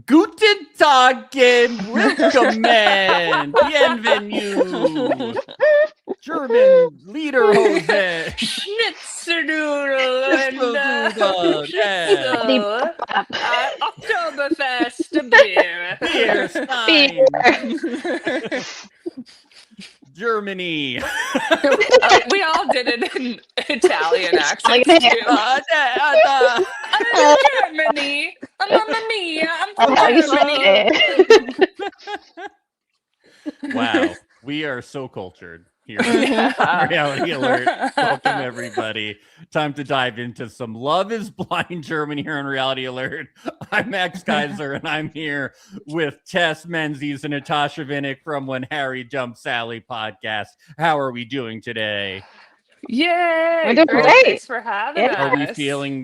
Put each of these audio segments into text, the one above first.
Guten Tagen, willkommen, bienvenue, German Lederhosen, Schnitzelnoodle and Schnitzelnoodle, yeah, schnitzel, Oktoberfest beer. beer, Beer. Stein, Germany. We all did it in Italian accents Italian too. I'm in Germany. Mamma mia, I'm from How you Germany. say it? Wow, we are so cultured here. Yeah. Reality Alert. Welcome, everybody. Time to dive into some Love is Blind Germany here on Reality Alert. I'm Max Gieser, and I'm here with Tess, Menzies, and Natasha Vinik from When Harry Jumped Sally podcast. How are we doing today? Yay! We're doing Great. great. Thanks for having Yeah. us.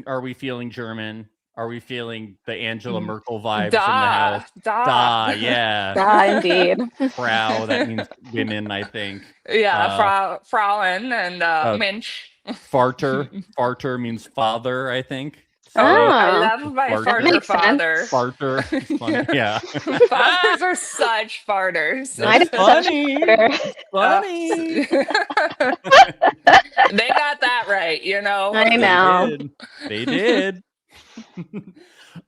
Are we feeling German? Are we feeling the Angela Merkel vibes in the Da, house? da. Yeah. Ah, indeed. Frau, that means women, I think. Yeah, Frauen and Mensch. Farter means father, I think. Oh, I Ah, love my Farter. farter Makes father. sense. Farter. It's funny. Yeah. Fathers are such farters. Might That's have said funny. better. Funny. They got that right, you know. I know. They did.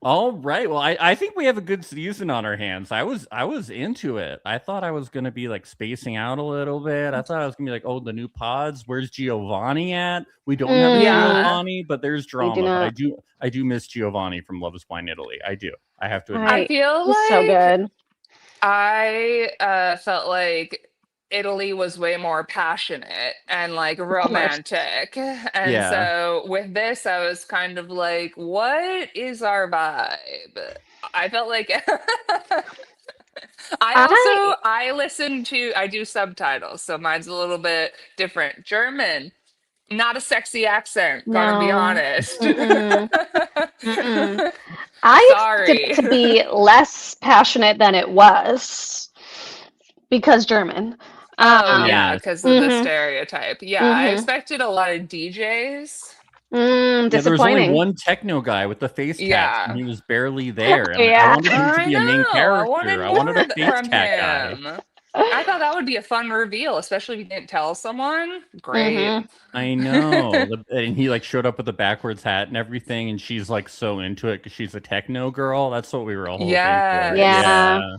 All right. Well, I think we have a good season on our hands. I was into it. I thought I was gonna be like spacing out a little bit. I thought I was gonna be like, oh, the new pods. Where's Giovanni at? We don't have a Yeah. Giovanni, but there's drama. do But not. I do miss Giovanni from Love is Blind Italy. I do. I have to admit. I feel He's so like good. I felt like Italy was way more passionate and like romantic. And Yeah. so with this, I was kind of like, what is our vibe? I felt like I do subtitles, so mine's a little bit different. German, not a sexy accent, gotta be No. honest. Mm-mm. Mm-mm. I expected it to Sorry. be less passionate than it was because German. Oh yeah, Yeah. because of the Mhm. stereotype. Yeah, I Mhm. expected a lot of DJs. Yeah, there was only Disappointing. one techno guy with the face tats, and Yeah. he was barely there. And I Yeah. wanted him to I be a main know. I character. wanted I more wanted a face from tat guy. him. I thought that would be a fun reveal, especially if you didn't tell someone. Great. Mhm. I know. And he like showed up with a backwards hat and everything, and she's like so into it because she's a techno girl. That's what we were all hoping for. Yes. Yeah.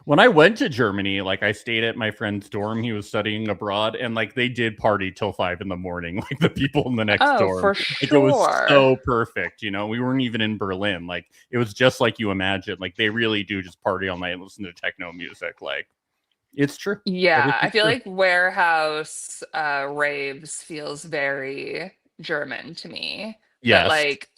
When I went to Germany, like I stayed at my friend's dorm. He was studying abroad, and like they did party till 5 a.m. Like the people in the next Oh, dorm. for Like it was sure. so perfect. You know, we weren't even in Berlin. Like it was just like you imagine. Like they really do just party all night and listen to techno music. Like it's true. Yeah, I Everything's feel true. like warehouse raves feels very German to me, but Yes. like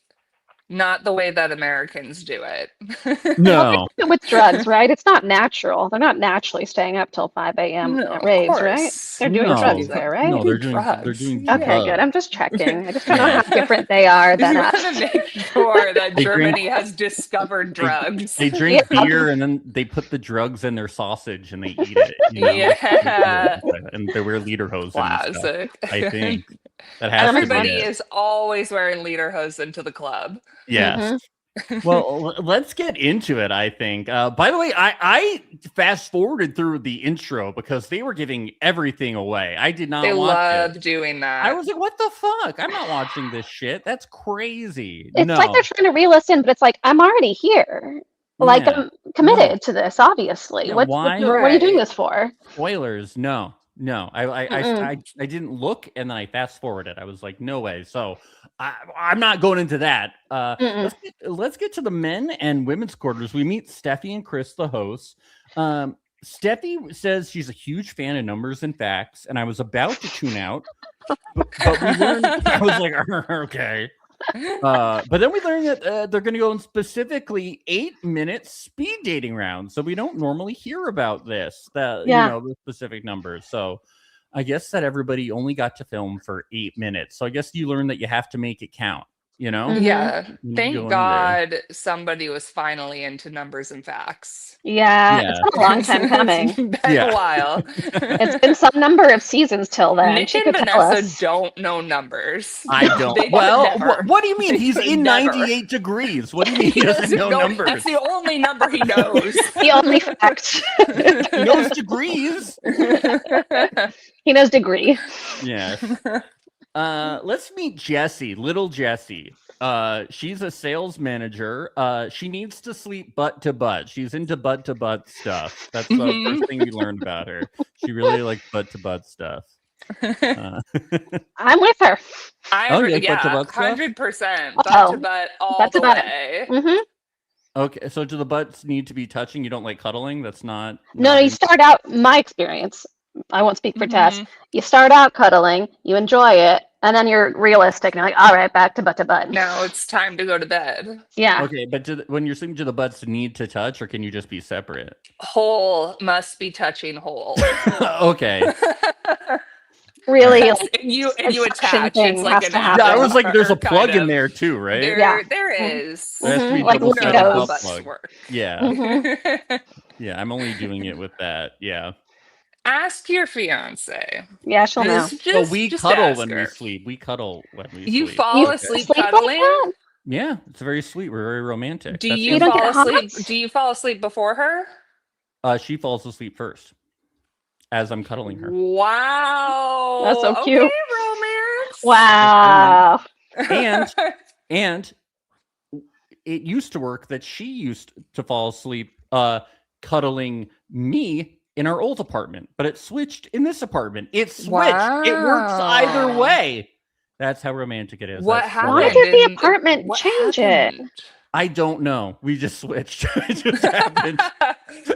not the way that Americans do it. Well, they No. do it with drugs, right? It's not natural. They're not naturally staying up till 5 a.m. No, at of raves, right? course. They're doing No. drugs there, right? No, They they're do doing drugs. Okay, drugs. good. I'm just checking. I just don't know Yeah. how different they are than You want us. to make sure that They drink- Germany has discovered drugs. They drink Yeah. beer and then they put the drugs in their sausage and they eat it. You know? Yeah. And they wear lederhosen and stuff. Classic. I think that has Everybody to be it. is always wearing lederhosen to the club. Yes. Well, let's get into it, I think. By the way, I fast forwarded through the intro because they were giving everything away. I did not They watch love it. doing that. I was like, what the fuck? I'm not watching this shit. That's crazy. It's No. like they're trying to reel us in, but it's like, I'm already here. Like, Yeah. I'm committed to this, obviously. Yeah, What why? are you doing Right. this for? Spoilers. No. I Mm-mm. didn't look and then I fast forwarded. I was like, no way. So I'm not going into that. Mm-mm. Let's get to the men and women's quarters. We meet Steffi and Chris, the hosts. Steffi says she's a huge fan of numbers and facts, and I was about to tune out, but we learned. I was like, okay. But then we learned that they're going to go in specifically 8-minute speed dating rounds. So we don't normally hear about this, Yeah. you know, the specific numbers. So I guess that everybody only got to film for 8 minutes. So I guess you learned that you have to make it count. You know, Mhm. Yeah. You need to Thank go in there. God somebody was finally into numbers and facts. Yeah, it's Yeah. been a long time coming. It's been Yeah. a while. It's been some number of seasons till then. Nick She and could tell Vanessa us. don't know numbers. I don't. They could Well, never. what do you mean? They He's could in never. 98 degrees. What do you mean he doesn't know numbers? That's the only number he knows. The only fact. He knows degrees. He knows degree. Yes. Let's meet Jessie, little Jessie. She's a sales manager. She needs to sleep butt to butt. She's into butt to butt stuff. That's the first thing we learned about her. She really likes butt to butt stuff. I'm with her. Oh, yeah, butt to Yeah, butt stuff? 100% Oh, butt to butt all butt to the butt. way. Hmm. Okay, so do the butts need to be touching? You don't like cuddling? That's not. No, not you start out, my experience, I won't speak for Tess. Mhm. You start out cuddling, you enjoy it, and then you're realistic and you're like, all right, back to butt to butt. Now it's time to go to bed. Yeah. Okay, but when you're sleeping, do the butts need to touch, or can you just be separate? Whole must be touching whole. Okay. Really, Yes, like, and you a suction attach. thing It's like has an to happen. Yeah, I was like, there's a kind plug in of- there too, right? Yeah. There Mhm. is. There has to be Mhm, like double Windows. sided How butt butts plug. work. Yeah, Mhm. yeah. I'm only doing it with that. Yeah. Ask your fiance. Yeah, she'll know. Well, we just cuddle ask when we her. sleep. We cuddle when we You sleep. fall You asleep sleep like cuddling? that? Yeah, it's very sweet. We're very romantic. Do That's you You don't fall get hot? asleep? Do you fall asleep before her? She falls asleep first as I'm cuddling her. Wow. That's so cute. Okay, romance. Wow. And it used to work that she used to fall asleep cuddling me in our old apartment, but it switched in this apartment. It switched. It works either Wow. way. That's how romantic it is. What That's happened? Why romantic. did the in- apartment what change it? happened? I don't know. We just switched. It just happened.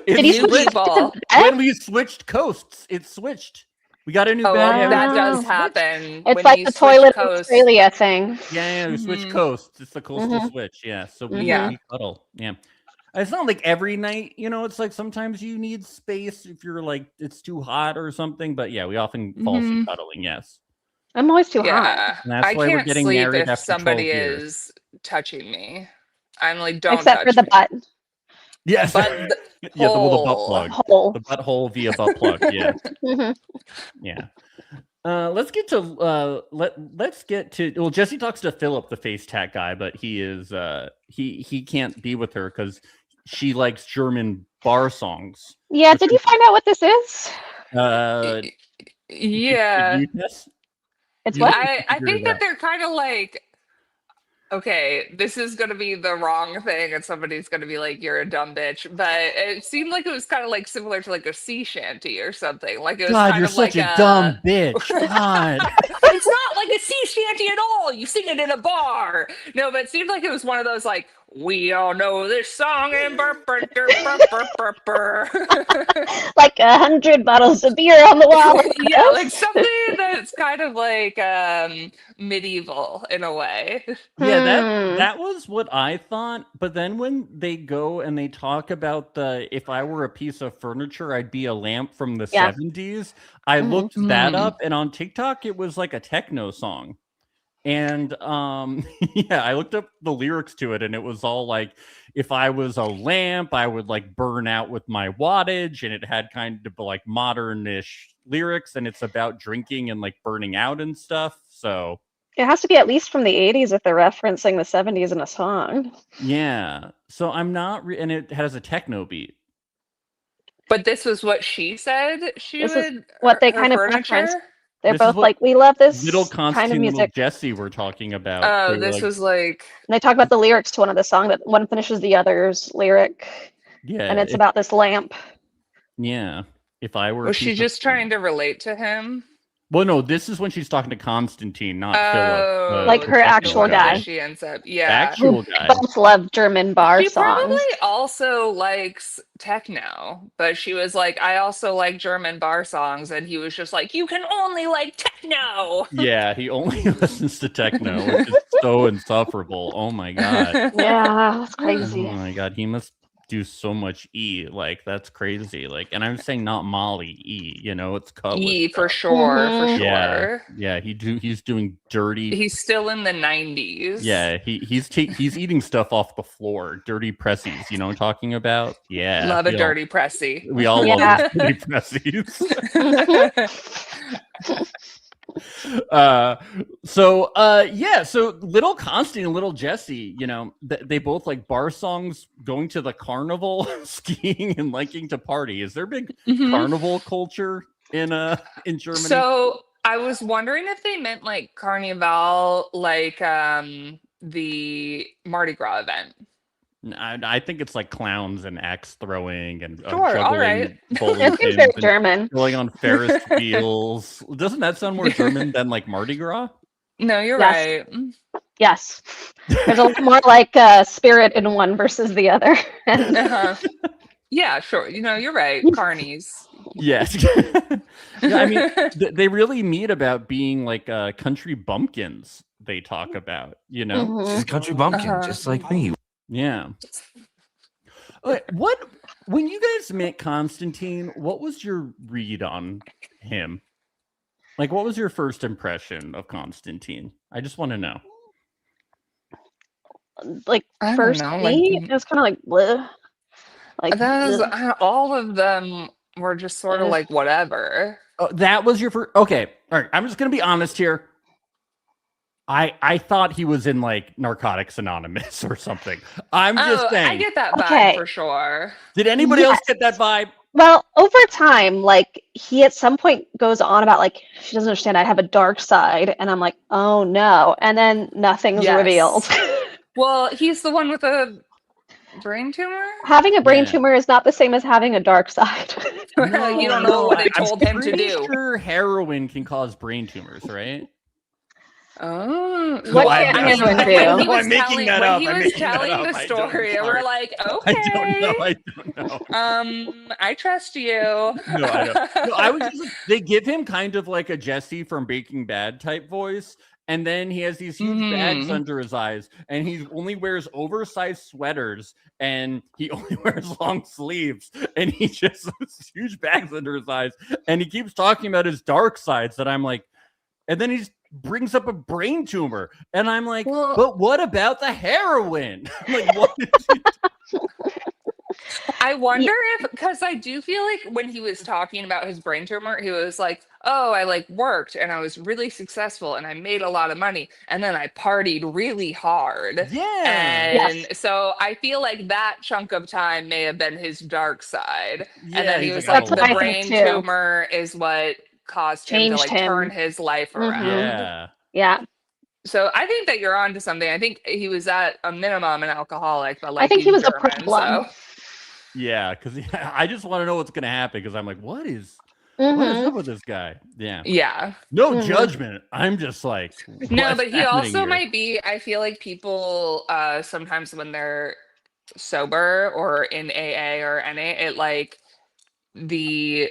It Did you New switch people. to bed? when we switched coasts, it switched. We got a new Oh, bed. yeah, that everything does switched. happen. It's when like you the switch toilet in coasts. Australia thing. Yeah, we switched Mhm. coasts. It's the coastal Mhm. switch. Yeah, so Yeah. we cuddle. Yeah, it's not like every night. You know, it's like sometimes you need space if you're like it's too hot or something. But yeah, we often fall asleep cuddling. Yes, I'm always too hot. Yeah, and that's I why we're can't getting sleep married if after 12 somebody years. is touching me. I'm like, don't Except touch for the me. butt Yes, But yeah, the butt hole. plug, hole. the butthole via butt plug. Yeah, Mhm. yeah. Let's get to let's get to well, Jesse talks to Philip, the face tat guy, but he is he can't be with her because she likes German bar songs. Yeah, did you find out what this is? Yeah, You, Tess? It's You- what? I figure think it that out. they're kind of like, okay, this is going to be the wrong thing, and somebody's going to be like, "You're a dumb bitch." But it seemed like it was kind of like similar to like a sea shanty or something. Like it was God, kind you're of such like a dumb bitch. God. It's not like a sea shanty at all. You sing it in a bar. No, but it seemed like it was one of those like, we all know this song and burr, burr, burr, burr, burr, burr. Like 100 bottles of beer on the wall. Yeah, like something that's kind of like medieval in a way. Yeah, Hmm. that was what I thought. But then when they go and they talk about the if I were a piece of furniture, I'd be a lamp from the Yeah. 70s. I Mhm. looked that Mm. up, and on TikTok it was like a techno song. And yeah, I looked up the lyrics to it, and it was all like, if I was a lamp, I would like burn out with my wattage, and it had kind of like modern-ish lyrics, and it's about drinking and like burning out and stuff. So It has to be at least from the 80s if they're referencing the 70s in a song. yeah, so I'm not, and it has a techno beat. But this was what she said she This is would. what they her kind of furniture? referenced. They're This is both what like, we love this Little kind of Constantine, little music. Jesse were talking about. Oh, They were this like, was like. And they talk about the lyrics to one of the song that one finishes the other's lyric, yeah, and it's about this lamp. yeah. If I were, a Was she piece of just trying to relate to him? Well, no, this is when she's talking to Constantine, not Oh, Philip. Like her the actual techno guy. She ends up, yeah. Actual guy. Both love German bar She songs. probably also likes techno, but she was like, I also like German bar songs, and he was just like, you can only like techno. Yeah, he only listens to techno, which is so insufferable. Oh my god. Yeah, that's Oh crazy. my god, he must do so much E. Like that's crazy. Like, and I'm saying not Molly E. You know, it's cut with E for stuff. sure, for Mhm. sure. Yeah. He's doing dirty. He's still in the 90s. Yeah, he's eating stuff off the floor, dirty pressies. You know what I'm talking about? Yeah, Love a dirty pressy. we all love Yeah. dirty pressies. So little Constantine and little Jesse, you know, they both like bar songs, going to the carnival, skiing, and liking to party. Is there big carnival culture in Germany? So I was wondering if they meant like Carnival, like the Mardi Gras event. I think it's like clowns and axe throwing and Sure, all juggling right. bowling It seems pins very and German. going on Ferris wheels. Doesn't that sound more German than like Mardi Gras? No, you're Yes. right. Yes. There's a lot more like spirit in one versus the other. And Uh-huh. Yeah, sure. You know, you're right. Carnies. Yes. Yeah, I mean, they really meet about being like country bumpkins. They talk about, you know. Mhm. She's a country bumpkin, Uh-huh. just like me. Yeah. What when you guys met Constantine, what was your read on him? Like, what was your first impression of Constantine? I just want to know. Like I don't first know, me, like- it was kind of like bleh. Like bleh. All of them were just sort of like whatever. That was your first. Okay, all right. I'm just gonna be honest here. I thought he was in like Narcotics Anonymous or something. I'm just saying. I get that vibe Okay. for sure. Did anybody else Yes. get that vibe? Well, over time, like he at some point goes on about like she doesn't understand I have a dark side, and I'm like, oh no, and then nothing's Yes. revealed. Well, he's the one with a brain tumor? Having a brain Yeah. tumor is not the same as having a dark side. You don't know what they told him to pretty do. Sure, heroin can cause brain tumors, right? Oh, What I- can I- heroin when do? he I'm was making telling, that when up. he I'm was making that telling up. the I don't story, know. and we're like, I okay, don't know. I trust you. No, I don't. No, I was just like, they give him kind of like a Jesse from Breaking Bad type voice, and then he has these huge bags under his eyes, and he only wears oversized sweaters, and he only wears long sleeves, and he just has huge bags under his eyes, and he keeps talking about his dark sides. That I'm like, and then he just brings up a brain tumor, and I'm like, Well- but what about the heroin? Like, what did you I wonder if, because I do feel like when he was talking about his brain tumor, he was like, oh, I like worked and I was really successful and I made a lot of money and then I partied really hard. Yeah. And so I feel like that chunk of time may have been his dark side. Yeah, And then he he's was like, like, That's what the I think brain too. tumor is what caused him to Changed like him. turn his life around. Yeah. Yeah. So I think that you're onto something. I think he was at a minimum an alcoholic, but like I think he he's was a German, problem. so Yeah, because I just want to know what's gonna happen because I'm like, what is up with this guy? Yeah, yeah. no Mhm. judgment. I'm just like, No, what's but he happening also here? might be. I feel like people sometimes when they're sober or in AA or NA, it like the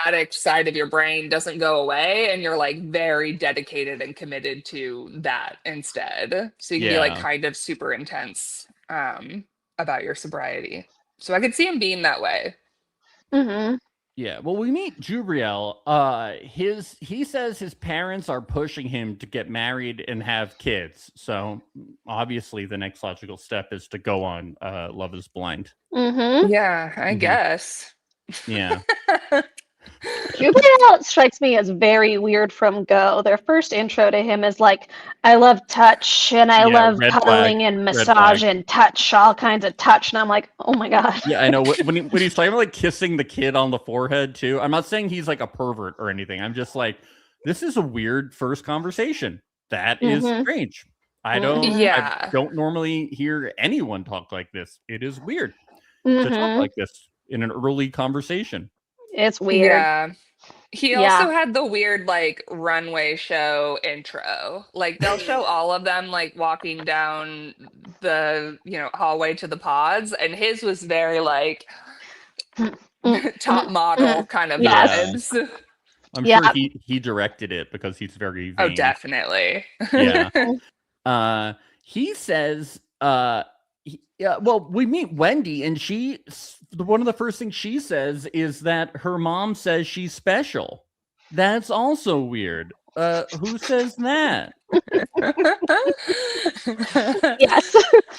addict side of your brain doesn't go away and you're like very dedicated and committed to that instead. So you can be like Yeah. kind of super intense about your sobriety. So I could see him being that way. Hmm. Yeah. Well, we meet Jubriel. He says his parents are pushing him to get married and have kids. So obviously, the next logical step is to go on Love Is Blind. Hmm. Yeah, I Mhm. guess. Yeah. Jubriel strikes me as very weird from go. Their first intro to him is like, I love touch and I Yeah, love red cuddling flag, and red massage flag. and touch, all kinds of touch. And I'm like, oh my God. Yeah, I know. When he's talking about like kissing the kid on the forehead too. I'm not saying he's like a pervert or anything. I'm just like, this is a weird first conversation. That is Mhm. strange. I don't. Mhm. I Yeah. don't normally hear anyone talk like this. It is weird to talk Mhm. like this in an early conversation. It's weird. Yeah. He Yeah. also had the weird like runway show intro. Like they'll show all of them like walking down the, hallway to the pods and his was very like top model kind of Yes. vibes. I'm Yeah. sure he directed it because he's very vain. Oh, definitely. Yeah. He says Yeah, well, we meet Wendy, and one of the first things she says is that her mom says she's special. That's also weird. Who says that? Yes.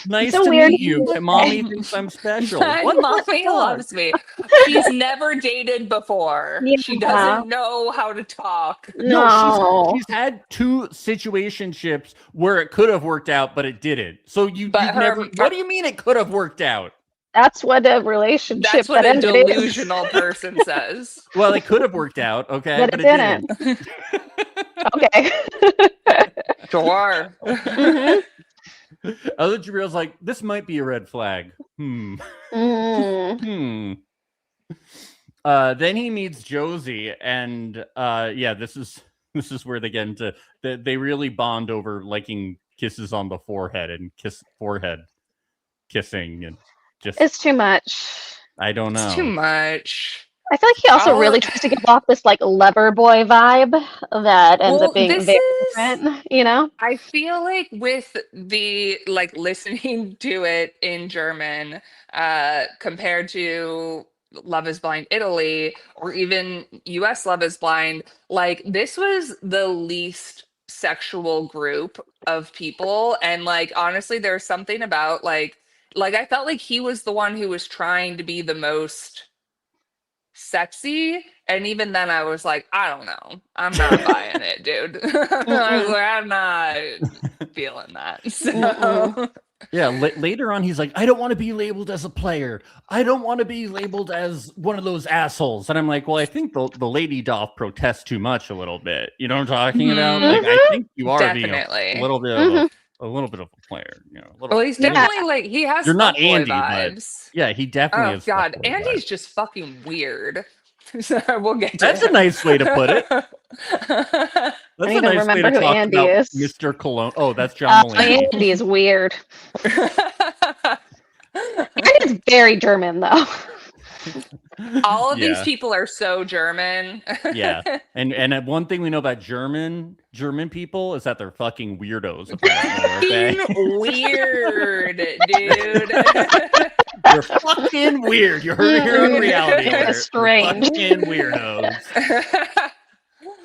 Nice It's a to weird meet you. thing to My mommy say. thinks I'm special. My What the mommy fuck? loves me. She's never dated before. She Yeah. doesn't know how to talk. No, No. she's had 2 situationships where it could have worked out, but it didn't. So you've But never. What do you mean it could have worked out? That's what a relationship that's what that a ended is. delusional person says. Well, it could have worked out, okay, But but it it didn't. didn't. Okay. Sure. Mhm. Other Jabrill's like, this might be a red flag. Mm. Then he meets Josie, and yeah, this is where they get into they really bond over liking kisses on the forehead and forehead kissing and just It's too much. I don't It's too know. much. I feel like he also I'll- really tries to give off this like lover boy vibe that ends Well, up being this very is- different, you know? I feel like with the like listening to it in German, compared to Love is Blind Italy or even US Love is Blind, like this was the least sexual group of people. And like honestly, there's something about like I felt like he was the one who was trying to be the most sexy, and even then I was like, I don't know, I'm not buying it, dude. I was like, I'm not feeling that. So Yeah, later on he's like, I don't want to be labeled as a player. I don't want to be labeled as one of those assholes. And I'm like, well, I think the lady doth protest too much a little bit. You know what I'm talking about? Like, I think you are being definitely a little bit of a little bit of a player. You know, a little. well, he's Yeah. definitely like he has You're not fuckboy Andy, but vibes. yeah, he definitely Oh is. god, fuckboy Andy's vibes. just fucking weird. So we'll get to That's a him. nice way to put it. I That's need a to nice way remember to who talk Andy about is. Mr. Cologne. Oh, that's John Mulaney. Andy is weird. Andy's very German though. All of these Yeah. people are so German. Yeah, and one thing we know about German people is that they're fucking weirdos. Apparently, okay? Fucking weird, dude. You're fucking weird. You heard it here on Reality They're Alert. You're strange. fucking weirdos.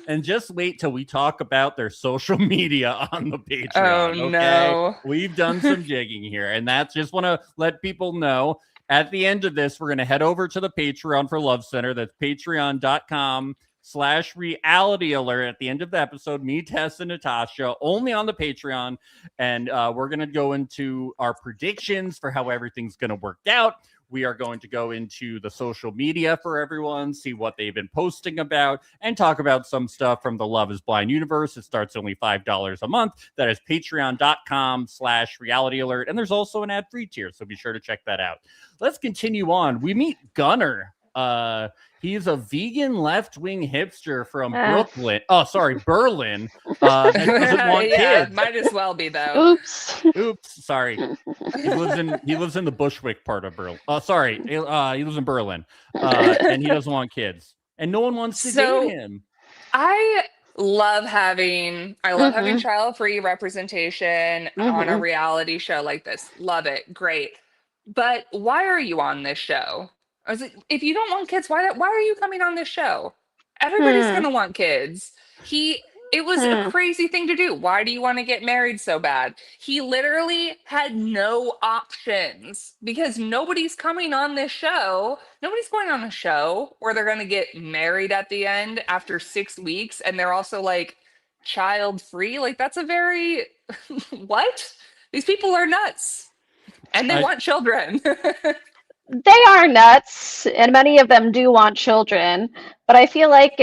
And just wait till we talk about their social media on the Patreon. Oh, okay? no. We've done some jigging here, and that's just want to let people know. At the end of this, we're going to head over to the Patreon for Love Center. That's patreon.com/reality alert. At the end of the episode, me, Tess, and Natasha, only on the Patreon. And we're going to go into our predictions for how everything's going to work out. We are going to go into the social media for everyone, see what they've been posting about, and talk about some stuff from the Love is Blind universe. It starts only $5 a month. That is patreon.com/reality alert. And there's also an ad-free tier, so be sure to check that out. Let's continue on. We meet Gunnar. He's a vegan left-wing hipster from Brooklyn. Oh, sorry, Berlin. That doesn't want Yeah, kids. might as well be though. Oops. Sorry. He lives in the Bushwick part of Berlin. Sorry, he lives in Berlin, and he doesn't want kids, and no one wants to date him. I love having child-free representation on a reality show like this. Love it, great. But why are you on this show? I was like, if you don't want kids, why are you coming on this show? Everybody's gonna want kids. It was a crazy thing to do. Why do you want to get married so bad? He literally had no options because nobody's coming on this show. Nobody's going on a show where they're going to get married at the end after 6 weeks and they're also like child free. Like that's a very what? These people are nuts and they want children. They are nuts, and many of them do want children. But I feel like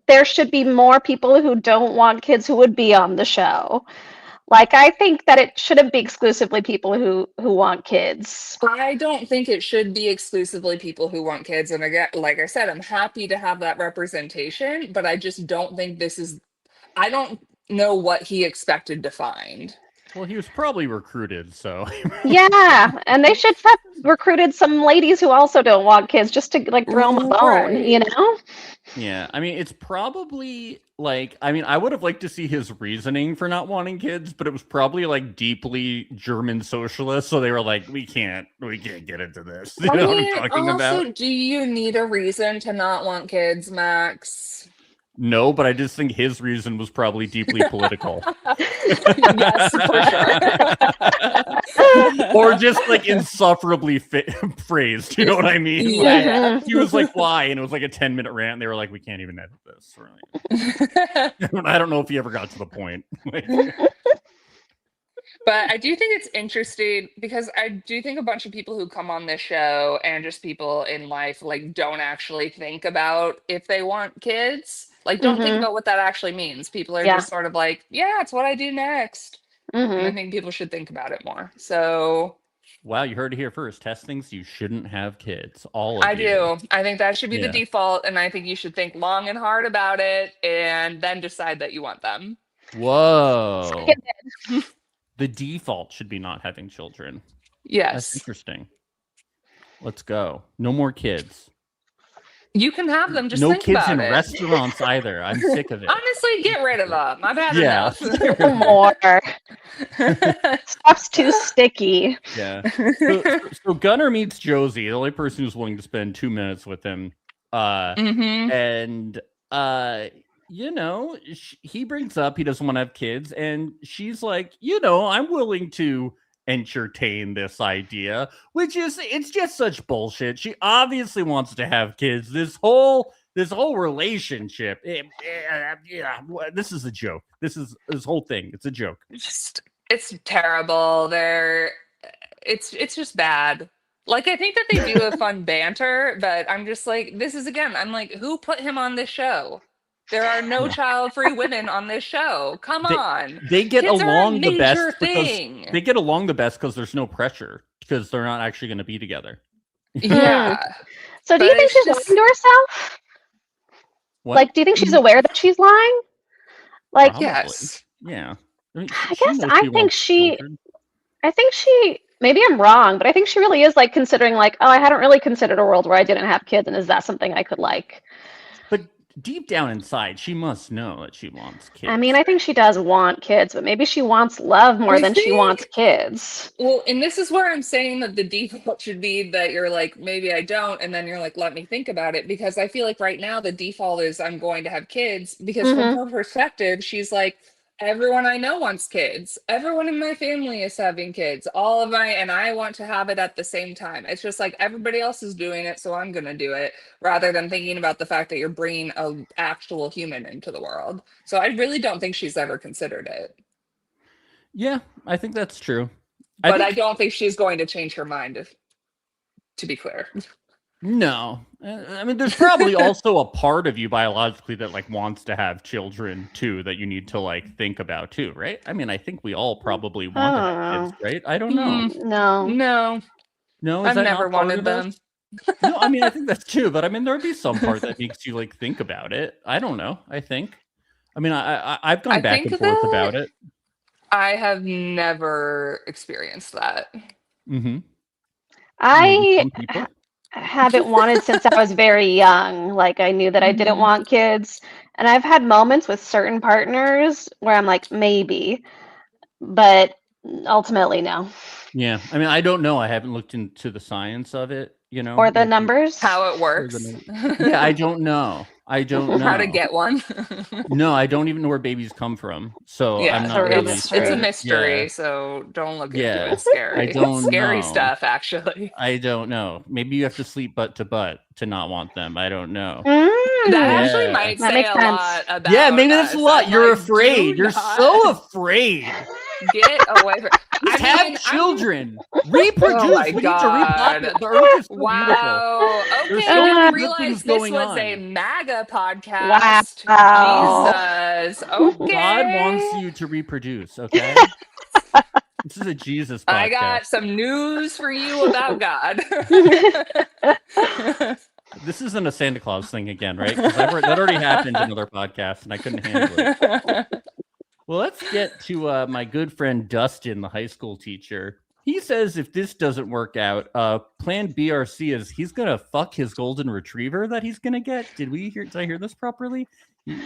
there should be more people who don't want kids who would be on the show. Like, I think that it shouldn't be exclusively people who want kids. I don't think it should be exclusively people who want kids. And again, like I said, I'm happy to have that representation, but I just don't think I don't know what he expected to find. Well, he was probably recruited, so. Yeah, and they should have recruited some ladies who also don't want kids just to like throw them a bone, you Right. know? Yeah, I mean, it's probably like, I mean, I would have liked to see his reasoning for not wanting kids, but it was probably like deeply German socialist. So they were like, we can't get into this. You I know what I'm mean, talking also, about? do you need a reason to not want kids, Max? No, but I just think his reason was probably deeply political. Yes, for sure. Or just like insufferably phrased. You know what I mean? Yeah. Like, he was like, why? And it was like a 10-minute rant. And they were like, we can't even edit this. We're like, I don't know if he ever got to the point. Like, But I do think it's interesting because I do think a bunch of people who come on this show and just people in life like don't actually think about if they want kids. Like don't think Mhm. about what that actually means. People are Yeah. just sort of like, yeah, it's what I do next. And I Mhm. think people should think about it more. So wow, you heard it here first. Tess thinks you shouldn't have kids. All of I you. do. I think that should be the Yeah. default. And I think you should think long and hard about it and then decide that you want them. Whoa. Seconded. The default should be not having children. That's Yes. interesting. Let's go. No more kids. You can have them. Just No think kids about in it. restaurants either. I'm sick of it. Honestly, get rid of them. I've had Yeah. enough. No more. Stuff's too sticky. Yeah. So Gunnar meets Josie, the only person who's willing to spend 2 minutes with him. Mhm. And you know, he brings up he doesn't want to have kids, and she's like, you know, I'm willing to entertain this idea, which is, it's just such bullshit. She obviously wants to have kids. This whole relationship, yeah, this is a joke. This whole thing, it's a joke. It's terrible. It's just bad. Like I think that they do a fun banter, but I'm just like, this is again, I'm like, who put him on this show? There are no child-free women on this show. Come on. They get Kids are a along the best major thing. they get along the best because there's no pressure, because they're not actually going to be together. Yeah. So do you But think it's she's just- lying to herself? What? Like, do you think she's aware that she's lying? Like, Probably. Yes. Yeah. I mean, I she guess knows I she think wants she, children. I think she, maybe I'm wrong, but I think she really is like considering like, oh, I hadn't really considered a world where I didn't have kids, and is that something I could like? But deep down inside, she must know that she wants kids. I mean, I think she does want kids, but maybe she wants love more I than she think- wants kids. Well, and this is where I'm saying that the default should be that you're like, maybe I don't, and then you're like, let me think about it, because I feel like right now the default is I'm going to have kids, because from her perspective, she's like, everyone I know wants kids. Everyone in my family is having kids. And I want to have it at the same time. It's just like everybody else is doing it, so I'm gonna do it, rather than thinking about the fact that you're bringing an actual human into the world. So I really don't think she's ever considered it. Yeah, I think that's true. But I don't think she's going to change her mind, to be clear. No. I mean, there's probably also a part of you biologically that like wants to have children too, that you need to like think about too, right? I mean, I think we all probably want to have kids, right? I don't know. No. No, I've that never not part wanted of them. us? No, I mean, I think that's true, but I mean, there'd be some part that makes you like think about it. I don't know. I think. I mean, I've gone I back think and forth that- about it. I have never experienced that. Mm-hmm. I haven't wanted since I was very young. Like, I knew that I didn't want kids. And I've had moments with certain partners where I'm like, maybe, but ultimately, no. Yeah, I mean, I don't know. I haven't looked into the science of it, you know, Or the like, numbers. How it works. Yeah, I don't know. I don't know How to get one. No, I don't even know where babies come from, so Yeah, I'm not really. it's sure. a mystery, Yeah, so don't look into Yeah, it. It's scary. I don't It's scary know. stuff, actually. I don't know. Maybe you have to sleep butt to not want them. I don't know. That actually Yeah. might That say makes a sense. lot about Yeah, maybe that's us. a lot. I'm You're like, afraid. do You're not so afraid. get away from. Just I have mean, children. Reproduce. Oh my we God. need to repopulate. The earth is so beautiful. Wow. There's Okay, so I many didn't good realize things this going was a on. MAGA podcast. Wow. Jesus. Okay. God wants you to reproduce. Okay. This is a Jesus podcast. I got some news for you about God. This isn't a Santa Claus thing again, right? 'Cause that already happened in another podcast, and I couldn't handle it. Well, let's get to my good friend Dustin, the high school teacher. He says if this doesn't work out, plan BRC is he's gonna fuck his golden retriever that he's gonna get. Did I hear this properly? Do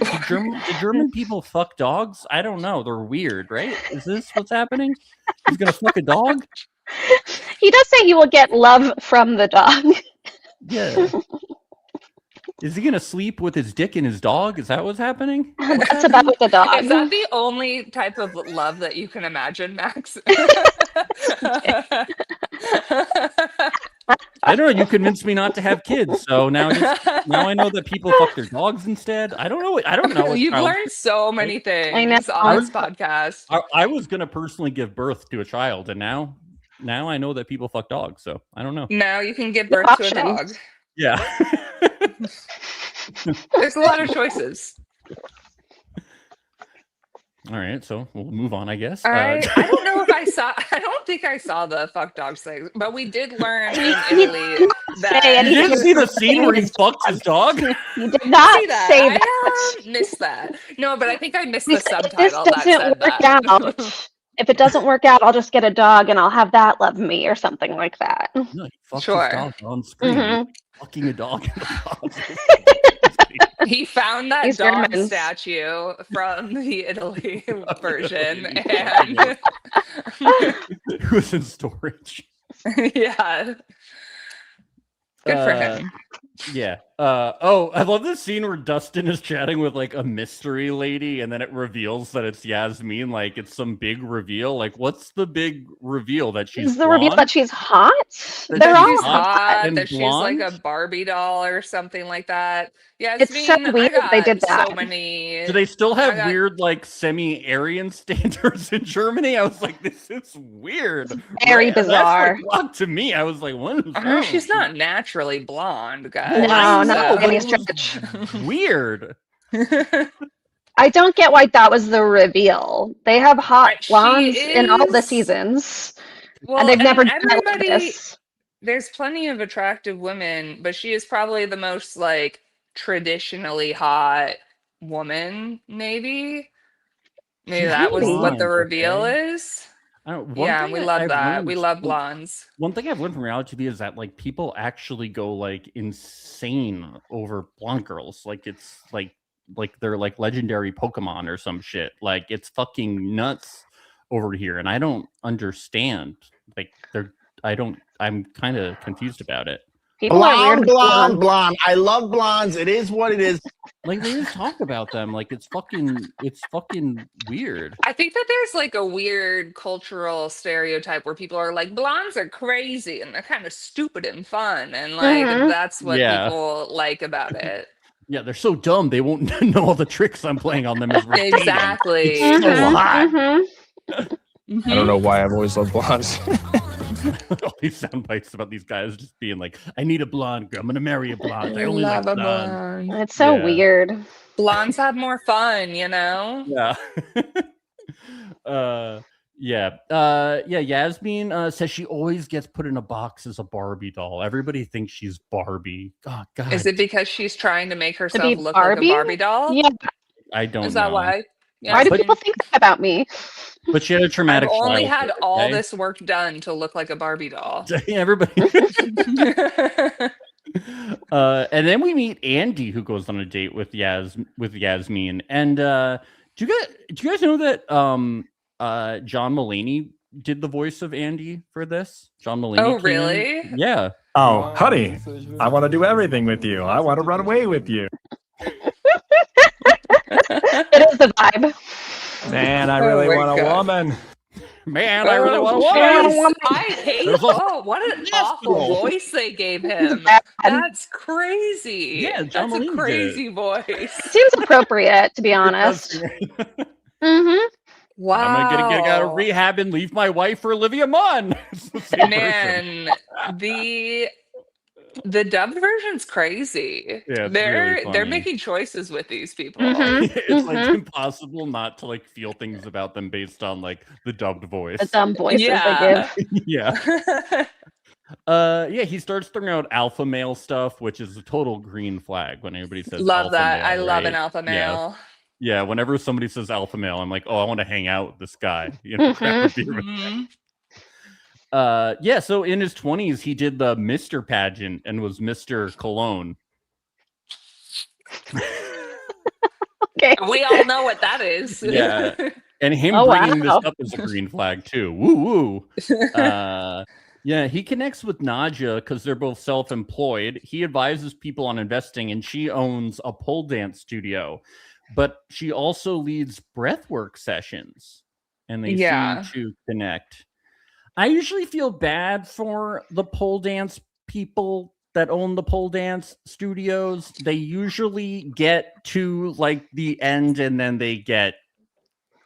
German people fuck dogs? I don't know. They're weird, right? Is this what's happening? He's gonna fuck a dog? He does say he will get love from the dog. Yeah. Is he gonna sleep with his dick in his dog? Is that what's happening? That's about with the dog. Is that the only type of love that you can imagine, Max? I don't know. You convinced me not to have kids, so now I know that people fuck their dogs instead. I don't know. I don't know. You've learned so many things know. on this podcast. I was gonna personally give birth to a child, and now I know that people fuck dogs. So I don't know. Now you can give birth to a dog. Yeah. There's a lot of choices. All right, so we'll move on, I guess. I don't know if I saw. I don't think I saw the fuck dogs thing, but we did learn in Italy that You didn't see the scene where he fucked his dog? You did not see that. say that. I missed that. No, but I think I missed the If this subtitle that doesn't said work that. out, if it doesn't work out, I'll just get a dog and I'll have that love me or something like that. No, he fucked Sure. his dog on screen. Mhm. Fucking a dog in the dog. He found that These dog Germans. statue from the Italy version, and It was in storage. yeah, good for him. Yeah. I love this scene where Dustin is chatting with like a mystery lady, and then it reveals that it's Yasmin. Like it's some big reveal. Like, what's the big reveal that she's Is the reveal blonde? that she's hot? That They're she's all hot hot. and That she's like a blonde? Barbie doll or something like that. Yeah, It's so weird they did So that. many. Do they still have I got- weird, like, semi-Aryan standards in Germany? I was like, this is weird. Very That's bizarre. like blocked to me. I was like, what is Oh, wrong? she's not naturally blonde, guys. No, not So- by any stretch. Weird. I don't get why that was the reveal. They have hot She blondes in all the is- seasons, Well, and they've never done it like everybody. this. There's plenty of attractive women, but she is probably the most like traditionally hot woman. Maybe that was Maybe. what the Blonde, reveal okay. is. I don't, Yeah, we love that. We love blonde. blondes. One thing I've learned from reality TV is that like people actually go like insane over blonde girls. Like it's like they're like legendary Pokemon or some shit. Like it's fucking nuts over here, and I don't understand. Like I'm kind of confused about it. People are weird. Blonde. I love blondes. It is what it is. Like they just talk about them like it's fucking weird. I think that there's like a weird cultural stereotype where people are like, blondes are crazy and they're kind of stupid and fun. And like, Mhm. that's what Yeah. people like about it. Yeah, they're so dumb they won't know all the tricks I'm playing on them. As we're dating. Exactly. It's so Mhm, hot. mhm. I don't know why I've always loved blondes. All these sound bites about these guys just being like, I need a blonde girl. I'm gonna marry a blonde. I only like Love a blonde. blonde. It's so Yeah. weird. Blondes have more fun, you know? Yeah. Yasmin says she always gets put in a box as a Barbie doll. Everybody thinks she's Barbie. Oh, God. Is it because she's trying to make herself be look Barbie? like a Barbie doll? Yeah. I don't Is that know. why? Yeah. Why do but- people think that about me? But she had a traumatic I've only had childhood, all okay? this work done to look like a Barbie doll. Everybody. And then we meet Andy, who goes on a date with Yasmin. And do you guys know that John Mulaney did the voice of Andy for this? John Mulaney. Oh, came in. really? Yeah. Oh, honey, I want to do everything with you. I want to run away with you. It is the vibe. Man, I Oh really my want a God. woman. Man, I really want to jeez. watch. I hate. There's a- Oh, what an awful hospital. voice they gave him. Bad. That's crazy. Yeah, John That's Mulaney a did crazy voice. Seems appropriate, to be honest. Mm-hmm. Wow. I'm gonna get out of rehab and leave my wife for Olivia Munn. It's the same person. Man, the dubbed version's crazy. Yeah, it's they're really they're funny. making choices with these people. Mhm. It's like impossible not to like feel things about them based on like the dubbed voice. The dumb voices Yeah. they give. Yeah. He starts throwing out alpha male stuff, which is a total green flag when everybody says Love alpha that. male, I love right? an alpha Yeah. male. Yeah, whenever somebody says alpha male, I'm like, oh, I want to hang out with this guy. You know, grab a beer with him. Yeah, so in his 20s, he did the Mr. pageant and was Mr. Cologne. Okay. We all know what that is. Yeah. And him bringing this up as a green flag, too. Woo woo. Yeah, he connects with Nadja because they're both self-employed. He advises people on investing, and she owns a pole dance studio. But she also leads breathwork sessions, and they seem to connect. I usually feel bad for the pole dance people that own the pole dance studios. They usually get to like the end and then they get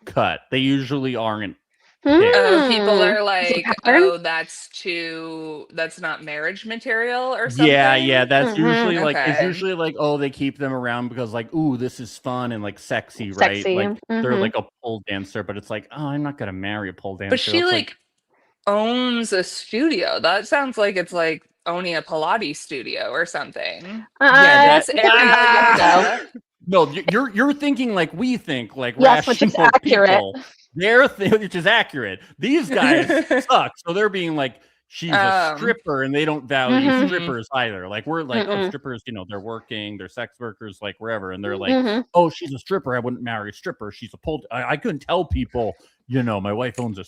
cut. They usually aren't. People are like, oh, that's not marriage material or something. Yeah, that's usually like it's usually like, oh, they keep them around because like, ooh, this is fun and like sexy, right? Like they're like a pole dancer, but it's like, oh, I'm not gonna marry a pole dancer. But she like owns a studio. That sounds like it's like owning a Pilates studio or something. No, you're thinking like we think, like yes, which is accurate. People. Which is accurate. These guys suck, so they're being like, she's a stripper, and they don't value strippers either. Like we're like, oh, strippers, you know, they're working, they're sex workers, like wherever, and they're like, oh, she's a stripper. I wouldn't marry a stripper. She's a pole. I couldn't tell people, you know, my wife owns a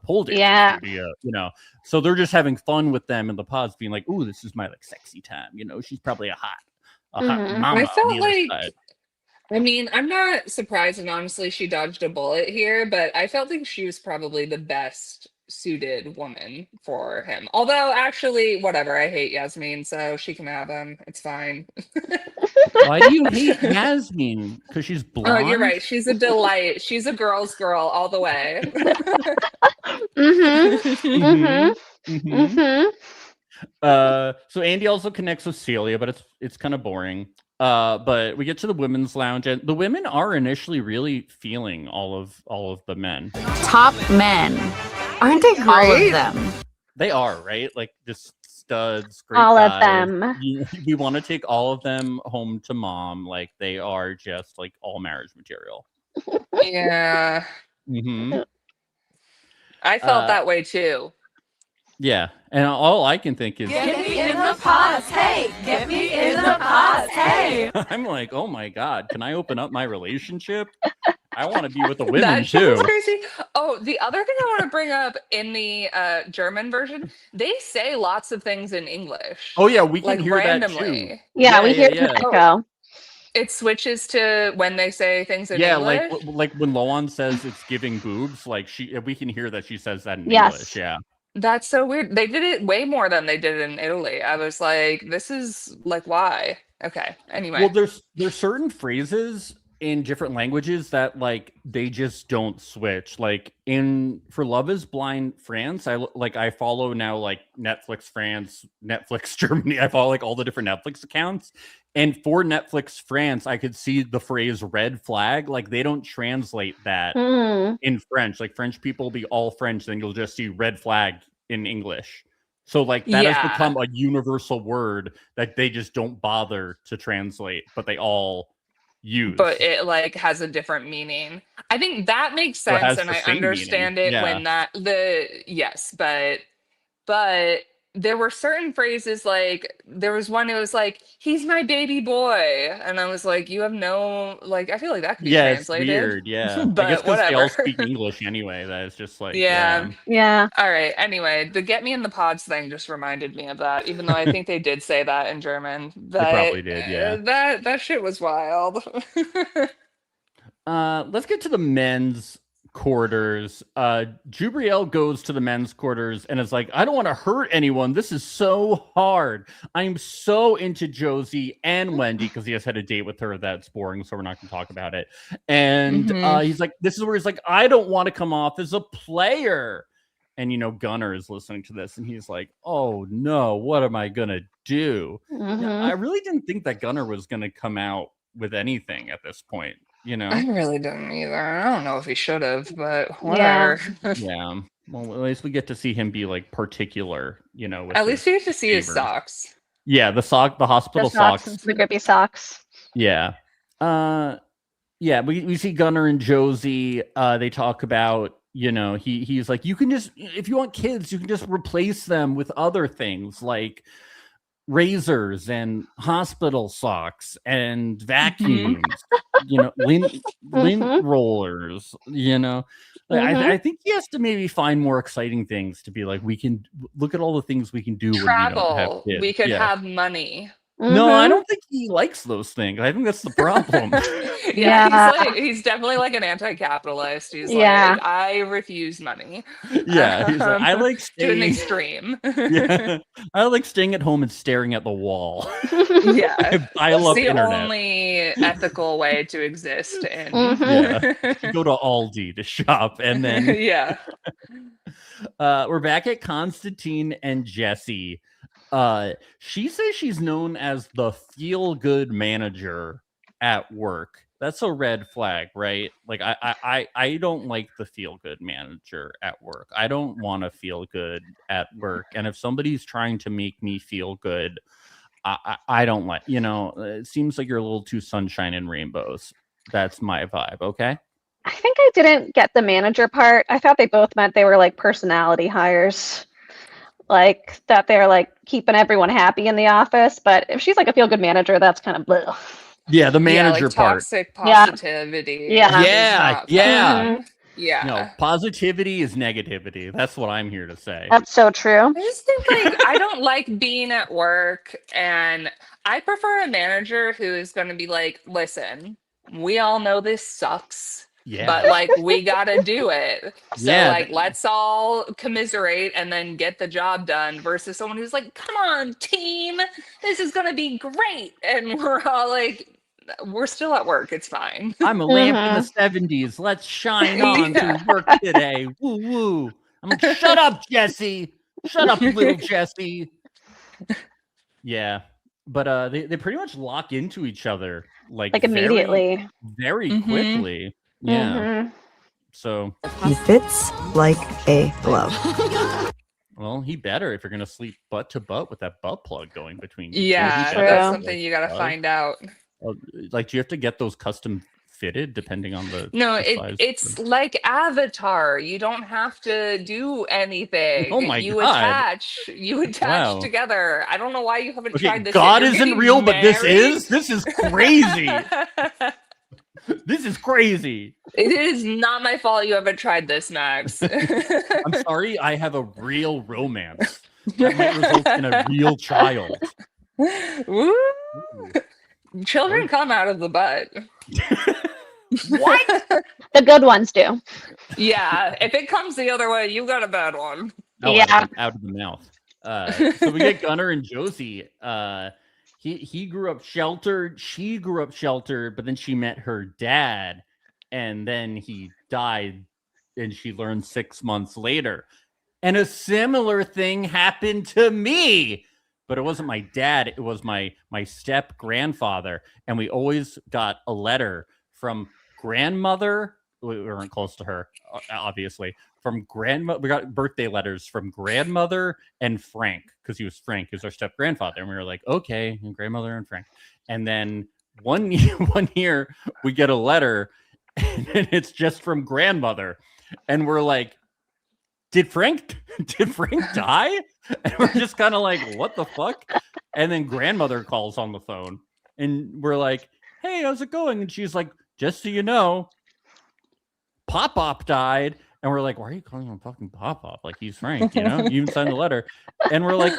pole dance studio, you know. So they're just having fun with them in the pods, being like, ooh, this is my like sexy time. You know, she's probably a hot mama. I felt like. I mean, I'm not surprised, and honestly, she dodged a bullet here, but I felt like she was probably the best suited woman for him. Although, actually, whatever, I hate Yasmin, so she can have him. It's fine. Why do you hate Yasmin? Because she's blonde? Oh, you're right. She's a delight. She's a girl's girl all the way. So Andy also connects with Celia, but it's kind of boring. But we get to the women's lounge, and the women are initially really feeling all of the men. Top men, aren't they great? All of them. They are, right? Like just studs, great all guys. Of them. We want to take all of them home to mom. Like they are just like all marriage material. Yeah. I felt that way too. Yeah, and all I can think is get me in the pods, hey! Get me in the pods, hey! I'm like, oh my god, can I open up my relationship? I want to be with the women too. Crazy. Oh, the other thing I want to bring up in the German version, they say lots of things in English. Oh yeah, we can like, hear randomly. That too. Yeah, we hear the echo. It switches to when they say things in English. Yeah, like when Loan says it's giving boobs, like we can hear that she says that in English. Yeah. That's so weird. They did it way more than they did in Italy. I was like, this is like, why? Okay. Anyway. Well, there's certain phrases in different languages that like they just don't switch. Like for Love is Blind France, I follow now like Netflix France, Netflix Germany. I follow like all the different Netflix accounts. And for Netflix France, I could see the phrase red flag. Like they don't translate that in French. Like French people will be all French, then you'll just see red flag in English. So like that has become a universal word that they just don't bother to translate, but they all use. But it like has a different meaning. I think that makes sense, and I understand it when but there were certain phrases, like there was one, it was like, he's my baby boy, and I was like, you have no, like, I feel like that could be translated. It's weird, yeah. But I guess whatever. they all speak English anyway. That is just like yeah. All right. Anyway, the get me in the pods thing just reminded me of that, even though I think they did say that in German. They probably did, yeah. That shit was wild. Let's get to the men's quarters. Jubriel goes to the men's quarters and is like, I don't want to hurt anyone. This is so hard. I'm so into Josie and Wendy because he has had a date with her that's boring, so we're not going to talk about it. And he's like, this is where he's like, I don't want to come off as a player. And you know, Gunnar is listening to this and he's like, oh no, what am I gonna do? I really didn't think that Gunnar was gonna come out with anything at this point. You know, I really didn't either. I don't know if he should have, but whatever. Yeah. Well, at least we get to see him be like particular, you know. With at least we get to see his socks. Yeah, the hospital socks. The grippy socks. Yeah. Yeah, we see Gunnar and Josie. They talk about, he's like, you can just, if you want kids, you can just replace them with other things like razors and hospital socks and vacuums, lint Mhm. rollers, I think he has to maybe find more exciting things to be like, we can look at all the things we can do when we don't have Travel. kids. We could Yeah. have money. No, I Mhm. don't think he likes those things. I think that's the problem. Yeah. He's definitely like an anti-capitalist. He's Yeah. like, I refuse money. Yeah, he's like, I like to an staying. extreme. Yeah, I like staying at home and staring at the wall. Yeah, I love it's the internet. only ethical way to exist. In Mhm. You go to Aldi to shop, and then yeah, we're back at Constantine and Jesse. She says she's known as the feel-good manager at work. That's a red flag, right? Like I don't like the feel-good manager at work. I don't want to feel good at work. And if somebody's trying to make me feel good, I don't like, it seems like you're a little too sunshine and rainbows. That's my vibe, okay? I think I didn't get the manager part. I thought they both meant they were like personality hires. Like that they're like keeping everyone happy in the office. But if she's like a feel good manager, that's kind of bleh. Yeah, the manager like part. toxic Yeah. positivity. Yeah. is Yeah, not yeah. fun. Yeah. No, positivity is negativity. That's what I'm here to say. That's so true. I just think like I don't like being at work, and I prefer a manager who is going to be like, listen, we all know this sucks. Yeah. But like we gotta do it. So Yeah, like let's all commiserate and then get the job done versus someone who's like, come on, team, this is gonna be great. And we're all like, we're still at work, it's fine. I'm a lamp in the 70s. Let's shine on Yeah. to work today. Woo woo. I'm like, shut up, Jesse. Shut up, little Jesse. Yeah. But they pretty much lock into each other like immediately. very Mhm. quickly. Yeah. Mhm. So He fits like a glove. well, he better if you're gonna sleep butt to butt with that butt plug going between you. Yeah, He True. better that's have something those you gotta plugs. find out. Like, do you have to get those custom fitted depending on the No, the size? it's like Avatar. You don't have to do anything. Oh my you God. attach Wow. together. I don't know why you haven't Okay, tried this. God yet. You're isn't getting real, but this married? is. This is crazy. This is crazy. It is not my fault you haven't tried this, Max. I'm sorry, I have a real romance that might result in a real child. Woo! Children come out of the butt. What? The good ones do. Yeah, if it comes the other way, you got a bad one. Oh, Yeah. out of the mouth. So we get Gunnar and Josie. He grew up sheltered. She grew up sheltered, but then she met her dad, and then he died, and she learned 6 months later. And a similar thing happened to me, but it wasn't my dad. It was my step grandfather, and we always got a letter from grandmother. We weren't close to her, obviously. From grandma, we got birthday letters from grandmother and Frank, because he was our step grandfather, and we were like, okay, and grandmother and Frank. And then one year we get a letter, and it's just from grandmother, and we're like, did Frank die? And we're just kind of like, what the fuck? And then grandmother calls on the phone, and we're like, hey, how's it going? And she's like, just so you know, Pop died. And we're like, why are you calling him fucking Pop? Like, he's Frank, you even signed the letter. And we're like,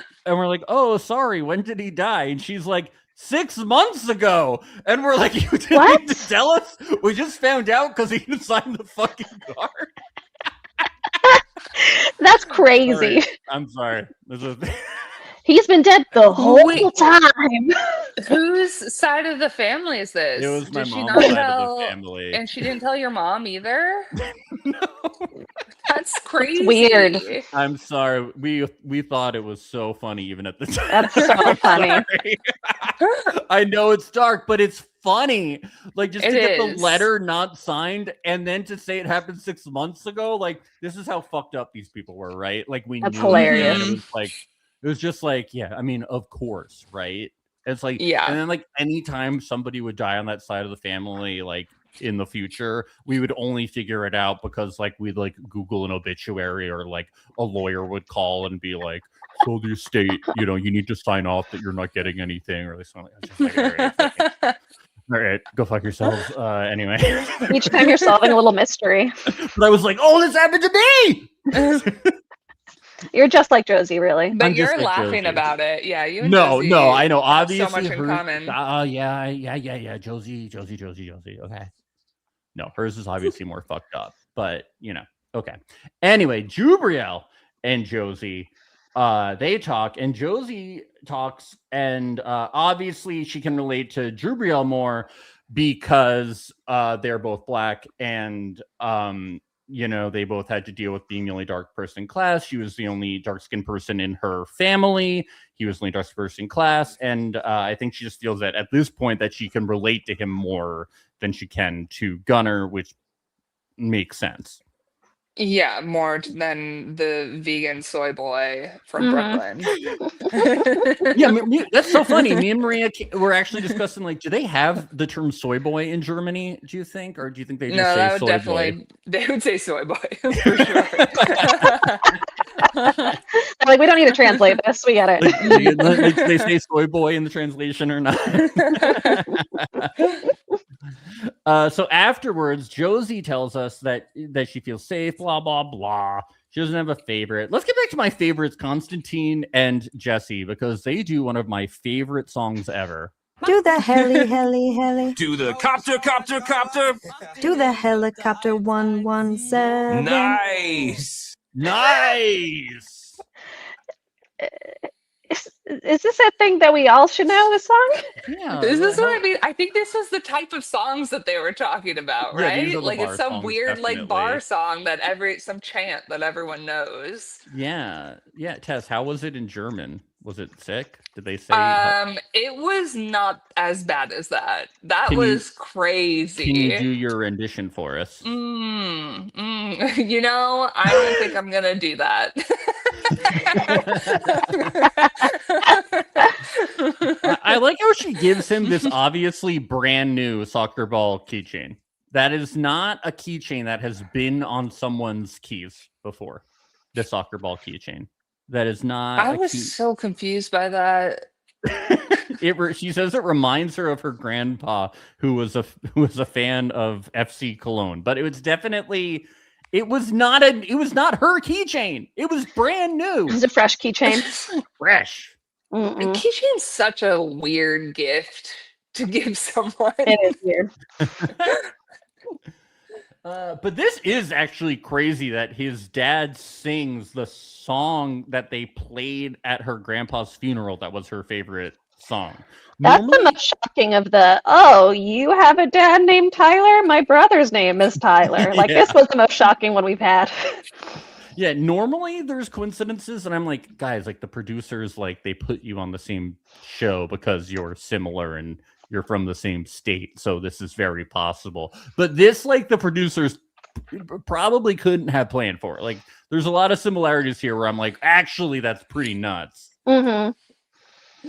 oh, sorry, when did he die? And she's like, 6 months ago. And we're like, you didn't need to tell us? We just found out because he didn't sign the fucking card. That's crazy. Sorry. I'm sorry. He's been dead the whole Wait. time. Whose side of the family is this? It was my Did she mom's not side tell? of the family. And she didn't tell your mom either? No. That's crazy. weird. I'm sorry. We thought it was so funny even at the time. That's so funny. Sorry. I know it's dark, but it's funny. Like, just to It get is. the letter not signed and then to say it happened 6 months ago. Like, this is how fucked up these people were, right? Like, we That's knew hilarious. that. It was like, it was just like, yeah, I mean, of course, right? It's like, Yeah. and then like anytime somebody would die on that side of the family, like in the future, we would only figure it out because like we'd like Google an obituary, or like a lawyer would call and be like, so the estate, you know, you need to sign off that you're not getting anything, or something. It's just like, all right, go fuck yourselves. Anyway. Each time you're solving a little mystery. But I was like, oh, this happened to me. You're just like Josie, really. But I'm just you're like laughing Josie. about it. Yeah, you and No, Josie I know. have Obviously, so much in common. Yeah. Josie. Okay. No, hers is obviously more fucked up, but you know, okay. Anyway, Jubriel and Josie, they talk, and Josie talks, and obviously she can relate to Jubriel more because they're both black, and you know, they both had to deal with being the only dark person in class. She was the only dark-skinned person in her family. He was the only dark-skinned person in class. And I think she just feels that at this point that she can relate to him more than she can to Gunnar, which makes sense. Yeah, more than the vegan soy boy from Brooklyn. Yeah, that's so funny. Me and Maria were actually discussing, like, do they have the term soy boy in Germany, do you think? Or do you think they just No, say that would soy definitely, boy? they would say soy boy, for sure. Like, we don't need to translate this. We get it. Like, they say soy boy in the translation or not? So afterwards, Josie tells us that she feels safe, blah, blah, blah. She doesn't have a favorite. Let's get back to my favorites, Constantine and Jesse, because they do one of my favorite songs ever. Do the heli, heli, heli. Do the copter. Do the helicopter 117. Nice. Is this a thing that we all should know, this song? Yeah. Is this what I mean? I think this was the type of songs that they were talking about, Yeah, these are right? the Like bar it's some songs, weird like bar definitely. song that some chant that everyone knows. Yeah. Tess, how was it in German? Was it sick? Did they say? It was not as bad as that. That Can was you- crazy. Can you do your rendition for us? You know, I don't think I'm gonna do that. I like how she gives him this obviously brand new soccer ball keychain. That is not a keychain that has been on someone's keys before. The soccer ball keychain. That is not. I was so confused by that. She says it reminds her of her grandpa, who was a fan of FC Cologne, but it was definitely. It was not her keychain. It was brand new. It was a fresh keychain. Fresh. And keychain's such a weird gift to give someone. It is weird. But this is actually crazy that his dad sings the song that they played at her grandpa's funeral. That was her favorite song. That's the most shocking of the, oh, you have a dad named Tyler? My brother's name is Tyler. Like, this was the most shocking one we've had. Yeah, normally there's coincidences, and I'm like, guys, like the producers, like they put you on the same show because you're similar and you're from the same state, so this is very possible. But this, like, the producers probably couldn't have planned for it. Like, there's a lot of similarities here where I'm like, actually, that's pretty nuts.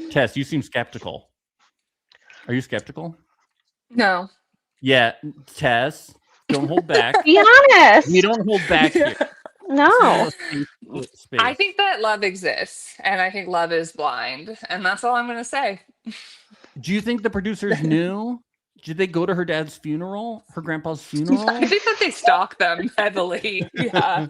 Tess, you seem skeptical. Are you skeptical? No. Yeah, Tess, don't hold back. Be honest. We don't hold back here. No. I think that love exists, and I think love is blind, and that's all I'm going to say. Do you think the producers knew? Did they go to her dad's funeral, her grandpa's funeral? I think that they stalked them heavily. Yeah.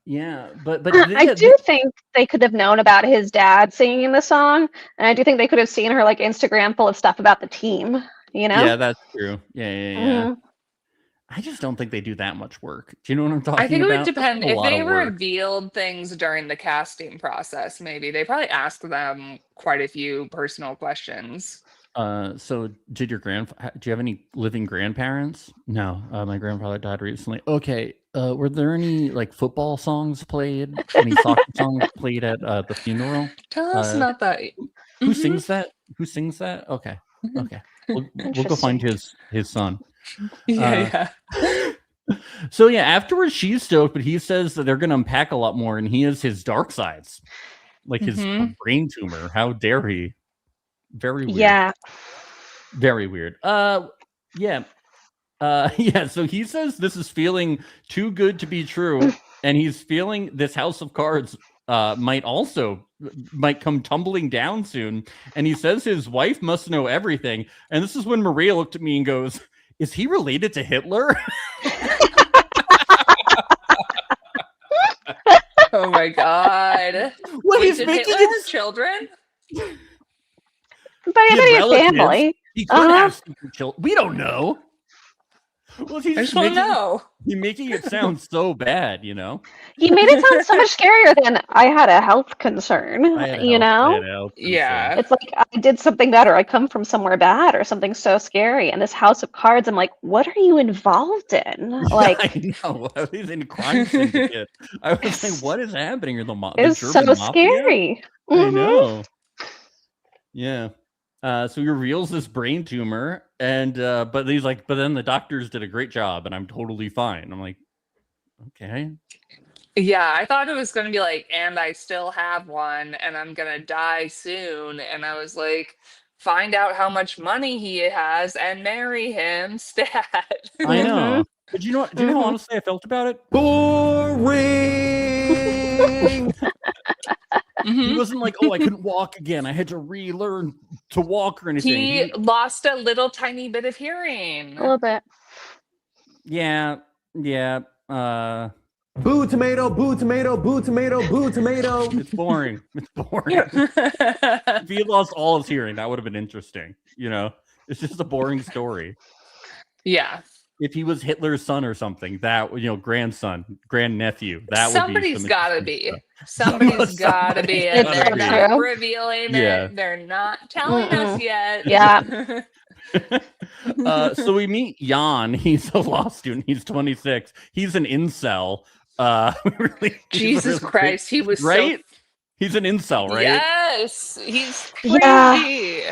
Yeah, but I do think they could have known about his dad singing the song, and I do think they could have seen her like Instagram full of stuff about the team. You know? Yeah, that's true. Yeah. I just don't think they do that much work. Do you know what I'm talking about? I think it would depend. That's a If lot they of work. revealed things during the casting process, maybe they probably asked them quite a few personal questions. So did your do you have any living grandparents? No, my grandfather died recently. Okay. Were there any like football songs played? Any soccer songs played at the funeral? Tell us about that. Who sings that? Who sings that? Okay. We'll go find his son. Yeah. So yeah, afterwards she's stoked, but he says that they're going to unpack a lot more, and he has his dark sides, like his brain tumor. How dare he? Very weird. Yeah. Very weird. Yeah. Yeah, so he says this is feeling too good to be true, and he's feeling this house of cards might come tumbling down soon. And he says his wife must know everything. And this is when Maria looked at me and goes, "Is he related to Hitler?" Oh my god! Well, Wait, he's did making Hitler it have children? But He had his relatives. family. He could have secret children. We don't know. Well, he's I just want to know. He's making it sound so bad, He made it sound so much scarier than I had a health concern. Yeah. It's like I did something bad, or I come from somewhere bad, or something so scary. And this house of cards, I'm like, what are you involved in? Like, I know. I was in crime syndicate. I was like, what is happening? It's so scary. I know. Yeah. So he reveals this brain tumor, and but he's like, but then the doctors did a great job, and I'm totally fine. I'm like, okay. Yeah, I thought it was going to be like, and I still have one, and I'm going to die soon. And I was like, find out how much money he has and marry him, stat. I know. But do you know how honestly I felt about it? Boring. He wasn't like, oh, I couldn't walk again. I had to relearn to walk or anything. He lost a little tiny bit of hearing. A little bit. Yeah. Boo tomato, boo tomato, boo tomato, boo tomato. It's boring. If he had lost all his hearing, that would have been interesting. It's just a boring story. Yeah. If he was Hitler's son or something, that grandson, grandnephew, that somebody's would be gotta be. Somebody's gotta be, and they're not revealing it. They're not telling us yet. Yeah. So we meet Jan. He's a law student. He's 26. He's an incel. Jesus Christ, he was right. He's an incel, right? Yes, he's crazy. Yeah.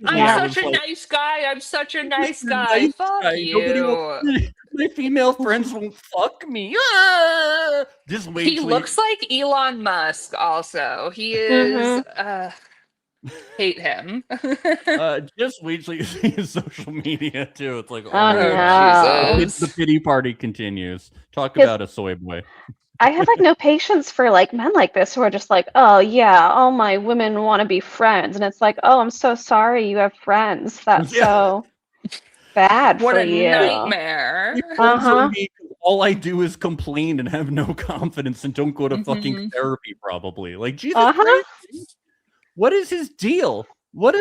I'm such a nice guy. I'm such a nice guy. Fuck you. My female friends won't fuck me. Just wait. He looks like Elon Musk. Also, he is. Hate him. Just wait till you see his social media too. It's like, no. Jesus. The pity party continues. Talk about a soy boy. I have no patience for men like this who are just like, oh yeah, all my women want to be friends, and it's like, oh, I'm so sorry you have friends. That's so bad what for a you. Nightmare. All I do is complain and have no confidence and don't go to fucking therapy. Probably Jesus Christ. What is his deal?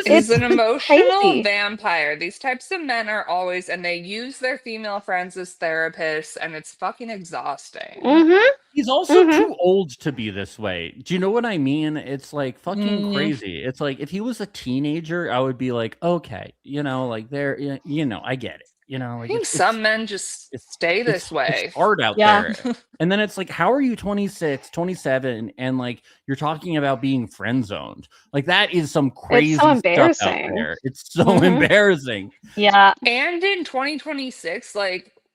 He's an emotional vampire. These types of men are always, and they use their female friends as therapists, and it's fucking exhausting. He's also too old to be this way. Do you know what I mean? It's like fucking crazy. It's like if he was a teenager, I would be like, okay, they're, I get it. I think some men just stay this way. It's hard out there. And then it's like, how are you 26, 27, and you're talking about being friend zoned? That is some crazy it's so stuff out there. It's so embarrassing. Yeah. And in 2026,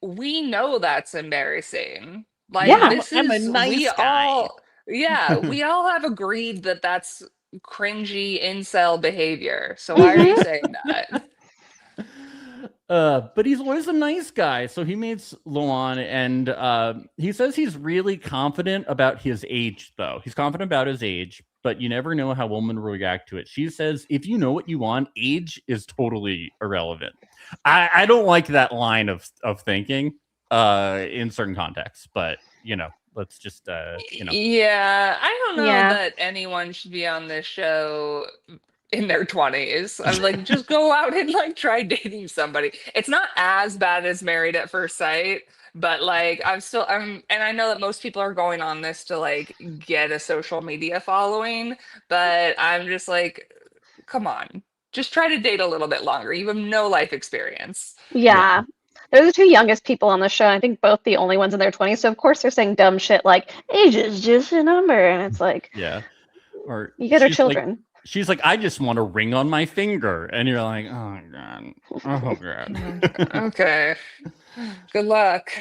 we know that's embarrassing. This I'm is a nice guy. We all have agreed that that's cringy incel behavior. So why are you saying that? But he's always a nice guy. So he meets Luan, and he says he's really confident about his age, though. He's confident about his age, but you never know how women will react to it. She says, if you know what you want, age is totally irrelevant. I don't like that line of thinking in certain contexts, but, let's just, Yeah, I don't know that anyone should be on this show in their 20s. I'm like, just go out and try dating somebody. It's not as bad as Married at First Sight, but and I know that most people are going on this to get a social media following, but I'm just like, come on, just try to date a little bit longer. You have no life experience. Yeah. They're the two youngest people on the show. I think both the only ones in their 20s. So of course they're saying dumb shit like age is just a number, and it's like, or you guys are children. She's like, I just want a ring on my finger. And you're like, oh, God. Oh, God. Okay. Good luck.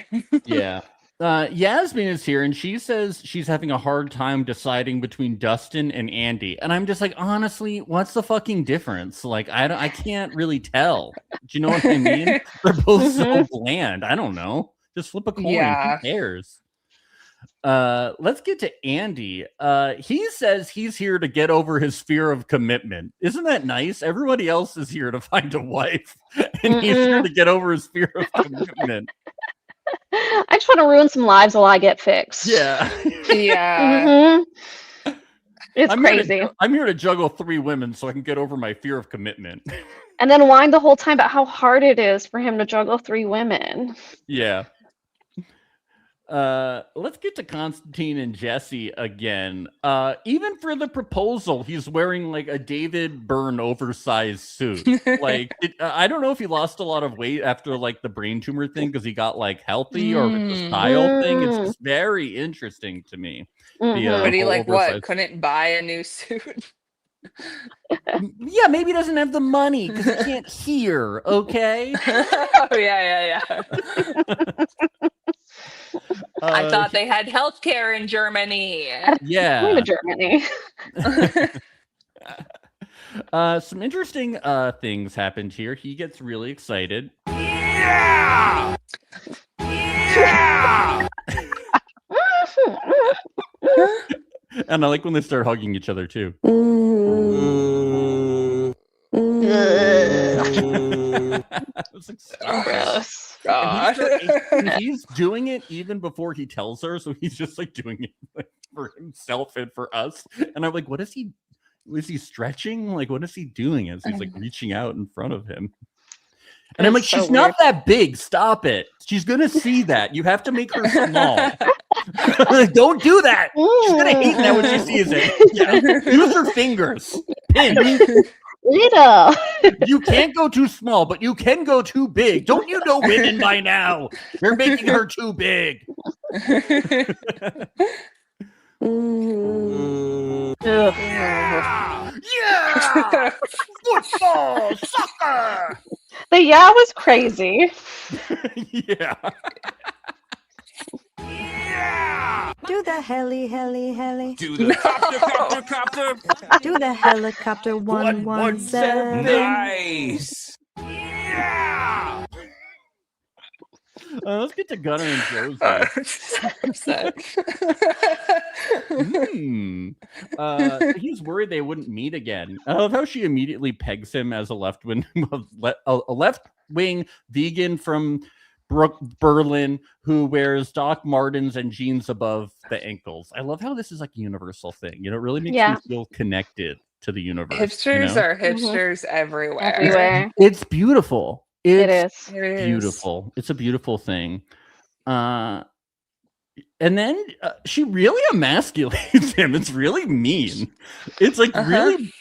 Yeah. Yasmin is here, and she says she's having a hard time deciding between Dustin and Andy. And I'm just like, honestly, what's the fucking difference? Like, I can't really tell. Do you know what I mean? They're both so bland. I don't know. Just flip a coin. Yeah. Who cares? Let's get to Andy. He says he's here to get over his fear of commitment. Isn't that nice? Everybody else is here to find a wife, and he's here to get over his fear of commitment. I just want to ruin some lives while I get fixed. Yeah. Yeah. It's crazy. I'm here to juggle 3 women so I can get over my fear of commitment. And then whine the whole time about how hard it is for him to juggle 3 women. Yeah. Let's get to Constantine and Jesse again. Even for the proposal, he's wearing like a David Byrne oversized suit. Like, I don't know if he lost a lot of weight after like the brain tumor thing because he got like healthy or if it's a style thing. It's just very interesting to me. But he like oversized... what? Couldn't buy a new suit. Yeah, maybe he doesn't have the money because he can't hear. Okay. Oh yeah. I thought they had healthcare in Germany. Yeah. Going to Germany. Some interesting things happened here. He gets really excited. Yeah! Yeah! And I like when they start hugging each other too. It's like, so gross. God. He's doing it even before he tells her, so he's just like doing it like, for himself and for us. And I'm like, what is he? Is he stretching? Like, what is he doing? As he's like reaching out in front of him. And I'm like, she's not that big. Stop it. She's gonna see that. You have to make her small. Don't do that. She's gonna hate that when she sees it. Yeah. Use her fingers. Pinch. Little. You can't go too small, but you can go too big. Don't you know women by now? You're making her too big. Yeah! Football! Soccer! The was crazy. Yeah. Do the heli. Do the copter. Do the helicopter 117. Nice. Yeah. Let's get to Gunnar and Josie. He's worried they wouldn't meet again. I love how she immediately pegs him as a left wing vegan from Berlin who wears Doc Martens and jeans above the ankles. I love how this is like a universal thing. You know, it really makes me feel connected to the universe. Hipsters are hipsters everywhere. It's beautiful. It is beautiful. It's a beautiful thing. And then she really emasculates him. It's really mean. It's like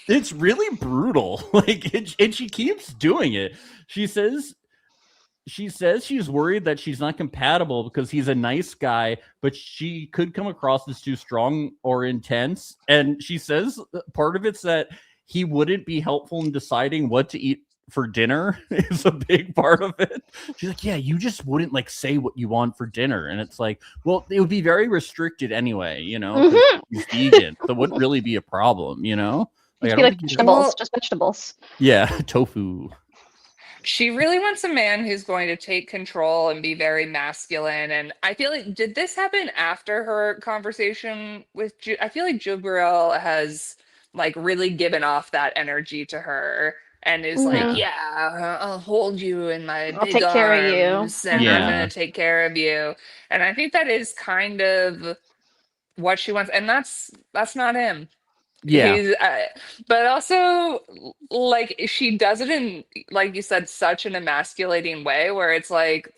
it's really brutal. Like, and she keeps doing it. She says she's worried that she's not compatible because he's a nice guy, but she could come across as too strong or intense. And she says part of it's that he wouldn't be helpful in deciding what to eat for dinner is a big part of it. She's like, yeah, you just wouldn't like say what you want for dinner. And it's like, well, it would be very restricted anyway, you know, he's vegan. So it wouldn't really be a problem, you know? Like, vegetables, just vegetables. Yeah, tofu. She really wants a man who's going to take control and be very masculine. And I feel like, did this happen after her conversation with I feel like Jubril has like really given off that energy to her. And is like, yeah, I'll hold you in my big take care of you. and I'm going to take care of you. And I think that is kind of what she wants. And that's not him. Yeah. But also, like, she does it in, like you said, such an emasculating way where it's like,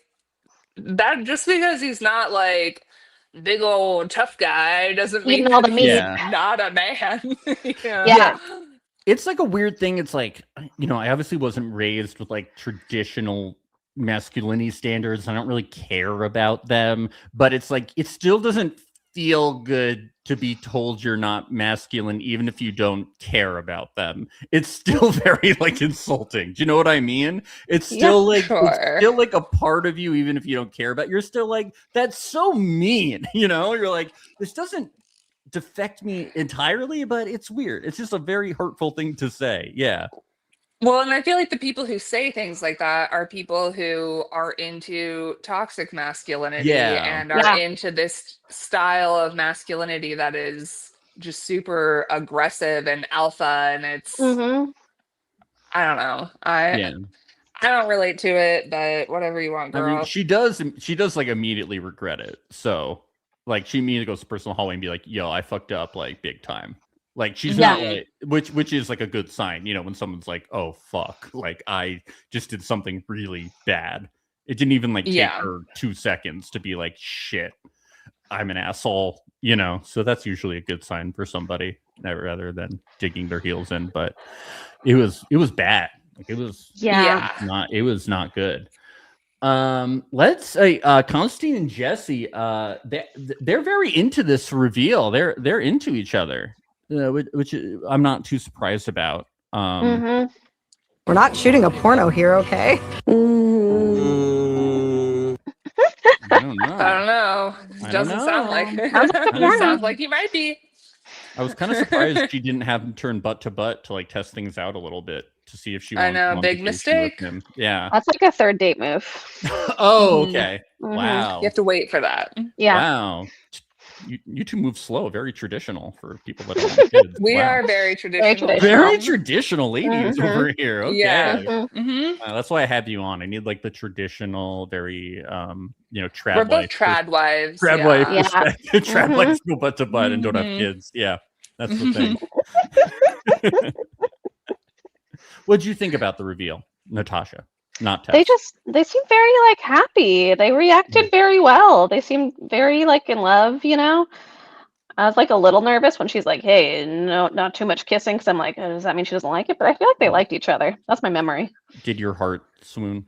that just because he's not like big old tough guy doesn't mean all the meat. he's not a man. Yeah. It's like a weird thing. It's like, you know, I obviously wasn't raised with like traditional masculinity standards. I don't really care about them, but it's like, it still doesn't feel good to be told you're not masculine, even if you don't care about them. It's still very like insulting. Do you know what I mean? It's still it's still like a part of you, even if you don't care about it. You're still like, that's so mean. You know, you're like, this doesn't affect me entirely, but it's weird. It's just a very hurtful thing to say. Yeah. Well, and I feel like the people who say things like that are people who are into toxic masculinity and are into this style of masculinity that is just super aggressive and alpha. And it's, I don't know. I don't relate to it, but whatever you want, girl. I mean, she does like immediately regret it. So like she immediately goes to personal hallway and be like, yo, I fucked up like big time. Like she's not like, which is like a good sign, you know, when someone's like, oh fuck, like I just did something really bad. It didn't even like take her 2 seconds to be like, shit, I'm an asshole, you know. So that's usually a good sign for somebody, rather than digging their heels in. But it was bad. Like it was not good. Let's say Constantine and Jesse, they're very into this reveal. They're into each other. Which I'm not too surprised about. We're not shooting a porno here, okay? I don't know. Doesn't sound like it. Sounds like you might be. I was kind of surprised she didn't have him turn butt to butt to like test things out a little bit to see if she wanted. I know, big mistake. Him. Yeah, that's like a third date move. Oh, okay. Wow. You have to wait for that. Yeah. Wow. You two move slow, very traditional for people that don't have kids. We are very traditional. Very traditional ladies over here. Okay. Yeah. That's why I have you on. I need like the traditional, very trad. We're both trad wives. Trad wife perspective. Trad wives go butt to butt and don't have kids. Yeah. That's the thing. What'd you think about the reveal, Natasha? Not Tess. They seem very like happy. They reacted very well. They seemed very like in love, you know. I was like a little nervous when she's like, hey, no, not too much kissing, because I'm like, does that mean she doesn't like it? But I feel like they liked each other. That's my memory. Did your heart swoon?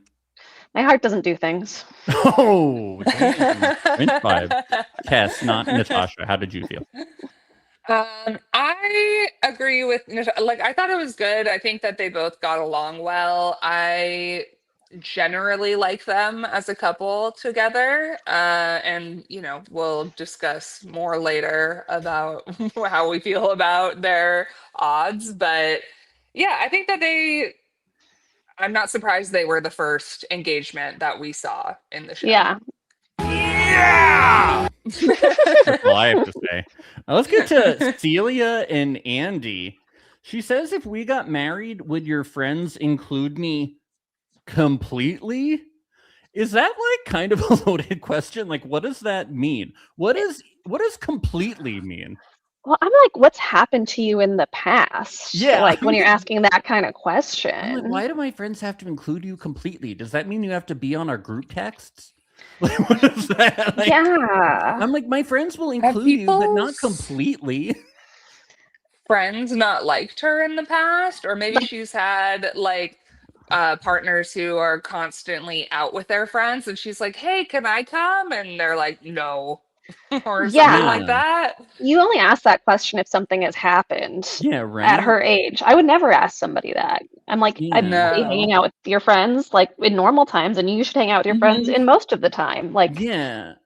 My heart doesn't do things. Oh, damn. 5. Tess, not Natasha. How did you feel? I agree with like I thought it was good. I think that they both got along well. I generally like them as a couple together, and we'll discuss more later about how we feel about their odds. But yeah, I think that I'm not surprised they were the first engagement that we saw in the show. Yeah. That's all I have to say. Let's get to Celia and Andy. She says, if we got married, would your friends include me completely? Is that like kind of a loaded question? Like, what does that mean? What does completely mean? Well, I'm like, what's happened to you in the past? Yeah. Like when you're asking that kind of question. I'm like, why do my friends have to include you completely? Does that mean you have to be on our group texts? Like, what is that? Like, yeah. I'm like, my friends will include you, but not completely. Friends not liked her in the past, or maybe she's had like partners who are constantly out with their friends, and she's like, hey, can I come? And they're like, no. Or something like that. You only ask that question if something has happened at her age. I would never ask somebody that. I'm like, I'd be hanging out with your friends like in normal times, and you should hang out with your friends in most of the time. Like, it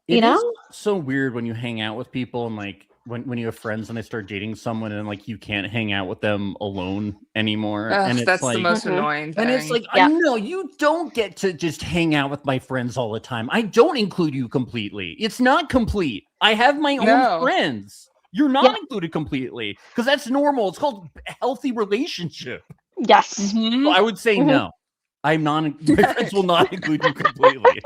you know, is so weird when you hang out with people and like when you have friends and they start dating someone and like you can't hang out with them alone anymore. And it's that's like, the most annoying thing. And it's like, I know you don't get to just hang out with my friends all the time. I don't include you completely. It's not complete. I have my own friends. You're not included completely because that's normal. It's called a healthy relationship. Yes. So I would say no. I'm not. My friends will not include you completely.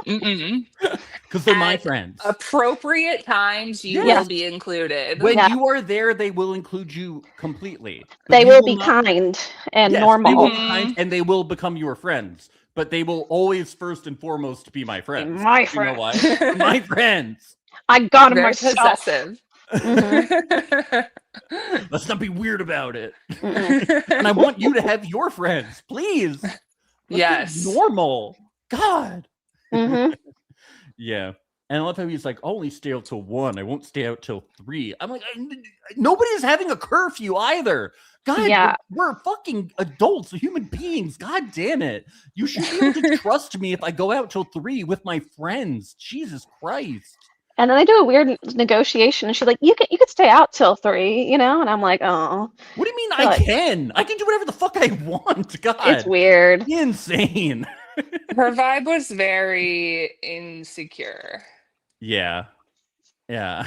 Because they're my friends. Appropriate times you will be included. When you are there, they will include you completely. They will be kind and normal. They will be kind and they will become your friends. But they will always first and foremost be my friends. My friends. You know why? My friends. I got them Very myself. Possessive. Let's not be weird about it. And I want you to have your friends, please. Let's be normal. God. Mm-hmm. Yeah. And I love how he's like, I'll only stay out till 1. I won't stay out till 3. I'm like, nobody's having a curfew either. God, Yeah. we're fucking adults, human beings. God damn it. You should be able to trust me if I go out till 3 with my friends. Jesus Christ. And then they do a weird negotiation, and she's like, "You could stay out till 3, you know?" And I'm like, "Oh." What do you mean Like- I can? I can do whatever the fuck I want. God. It's weird. Insane. Her vibe was very insecure. Yeah. Yeah.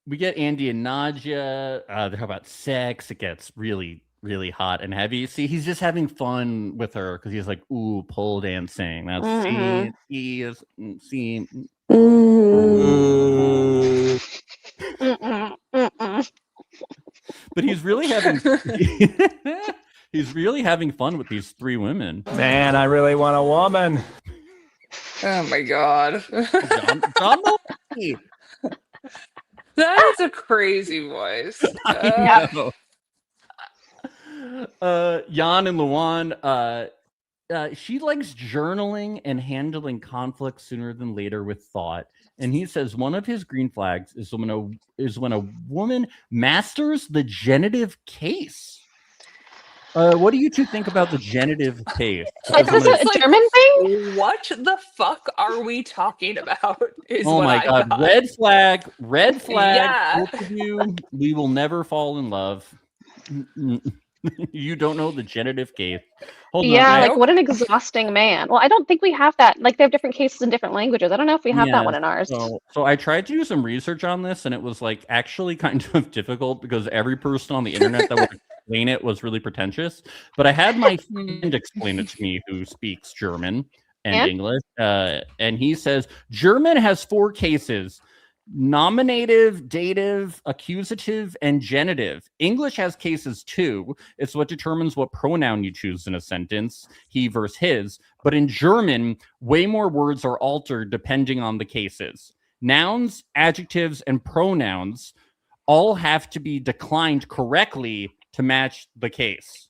We get Andy and Nadja. They're talking about sex. It gets really, really hot and heavy. See, he's just having fun with her because he's like, ooh, pole dancing. That's Mhm. see. Mm-mm, mm-mm. But he's really having he's really having fun with these 3 women. Man, I really want a woman. Oh my god. John Mulaney. That is a crazy voice. I know. Jan and Luan, she likes journaling and handling conflict sooner than later with thought. And he says one of his green flags is when a woman masters the genitive case. What do you two think about the genitive case? Is this a German thing? What the fuck are we talking about? Oh my god! Thought. Red flag! Red flag! Yeah. Both of you, we will never fall in love. You don't know the genitive case. Hold on. Yeah, like what an exhausting man. Well, I don't think we have that. Like they have different cases in different languages. I don't know if we have that one in ours. So I tried to do some research on this, and it was like actually kind of difficult because every person on the internet that would explain it was really pretentious. But I had my friend explain it to me who speaks German and English, and he says German has 4 cases: nominative, dative, accusative, and genitive. English has cases too. It's what determines what pronoun you choose in a sentence, he versus his. But in German, way more words are altered depending on the cases. Nouns, adjectives, and pronouns all have to be declined correctly to match the case.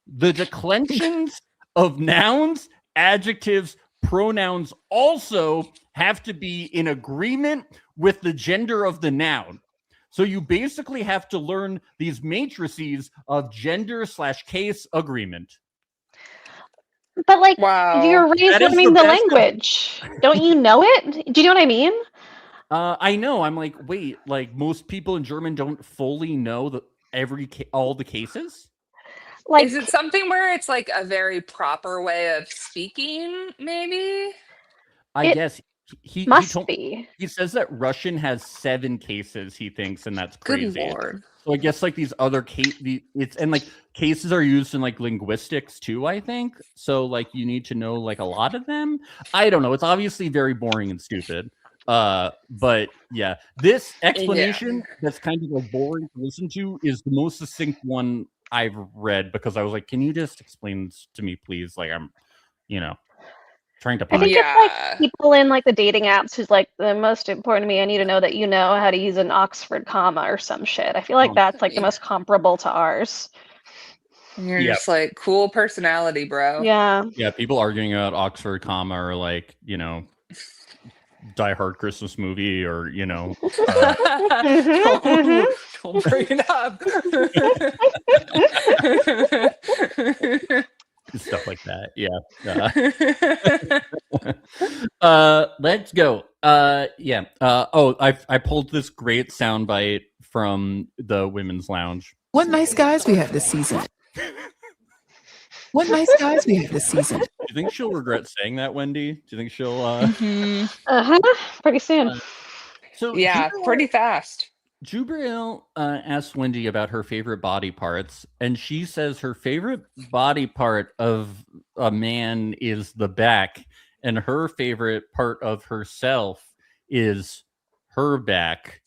The declensions of nouns, adjectives, pronouns also have to be in agreement with the gender of the noun. So you basically have to learn these matrices of gender/case agreement. But like, wow. you're raised learning the language. Don't you know it? Do you know what I mean? I know. I'm like, wait, like most people in German don't fully know all the cases? Like, is it something where it's like a very proper way of speaking, maybe? I guess he be. He says that Russian has 7 cases, he thinks, and that's crazy. Good Lord. So I guess like these other cases are used in like linguistics too, I think. So like you need to know like a lot of them. I don't know. It's obviously very boring and stupid. But yeah, this explanation that's kind of like boring to listen to is the most succinct one I've read, because I was like, can you just explain this to me, please? Like I'm, trying to. I think it's like people in like the dating apps who's like, the most important to me, I need to know that you know how to use an Oxford comma or some shit. I feel like that's like the most comparable to ours. You're just like, cool personality, bro. Yeah. Yeah, people arguing about Oxford comma or like, Die Hard Christmas movie or, Don't bring it up. Stuff like that. Yeah. Let's go. I pulled this great soundbite from the women's lounge. What nice guys we have this season. What nice guys we have this season. Do you think she'll regret saying that, Wendy? Do you think she'll pretty soon. Pretty fast. Jubril asked Wendy about her favorite body parts, and she says her favorite body part of a man is the back, and her favorite part of herself is her back.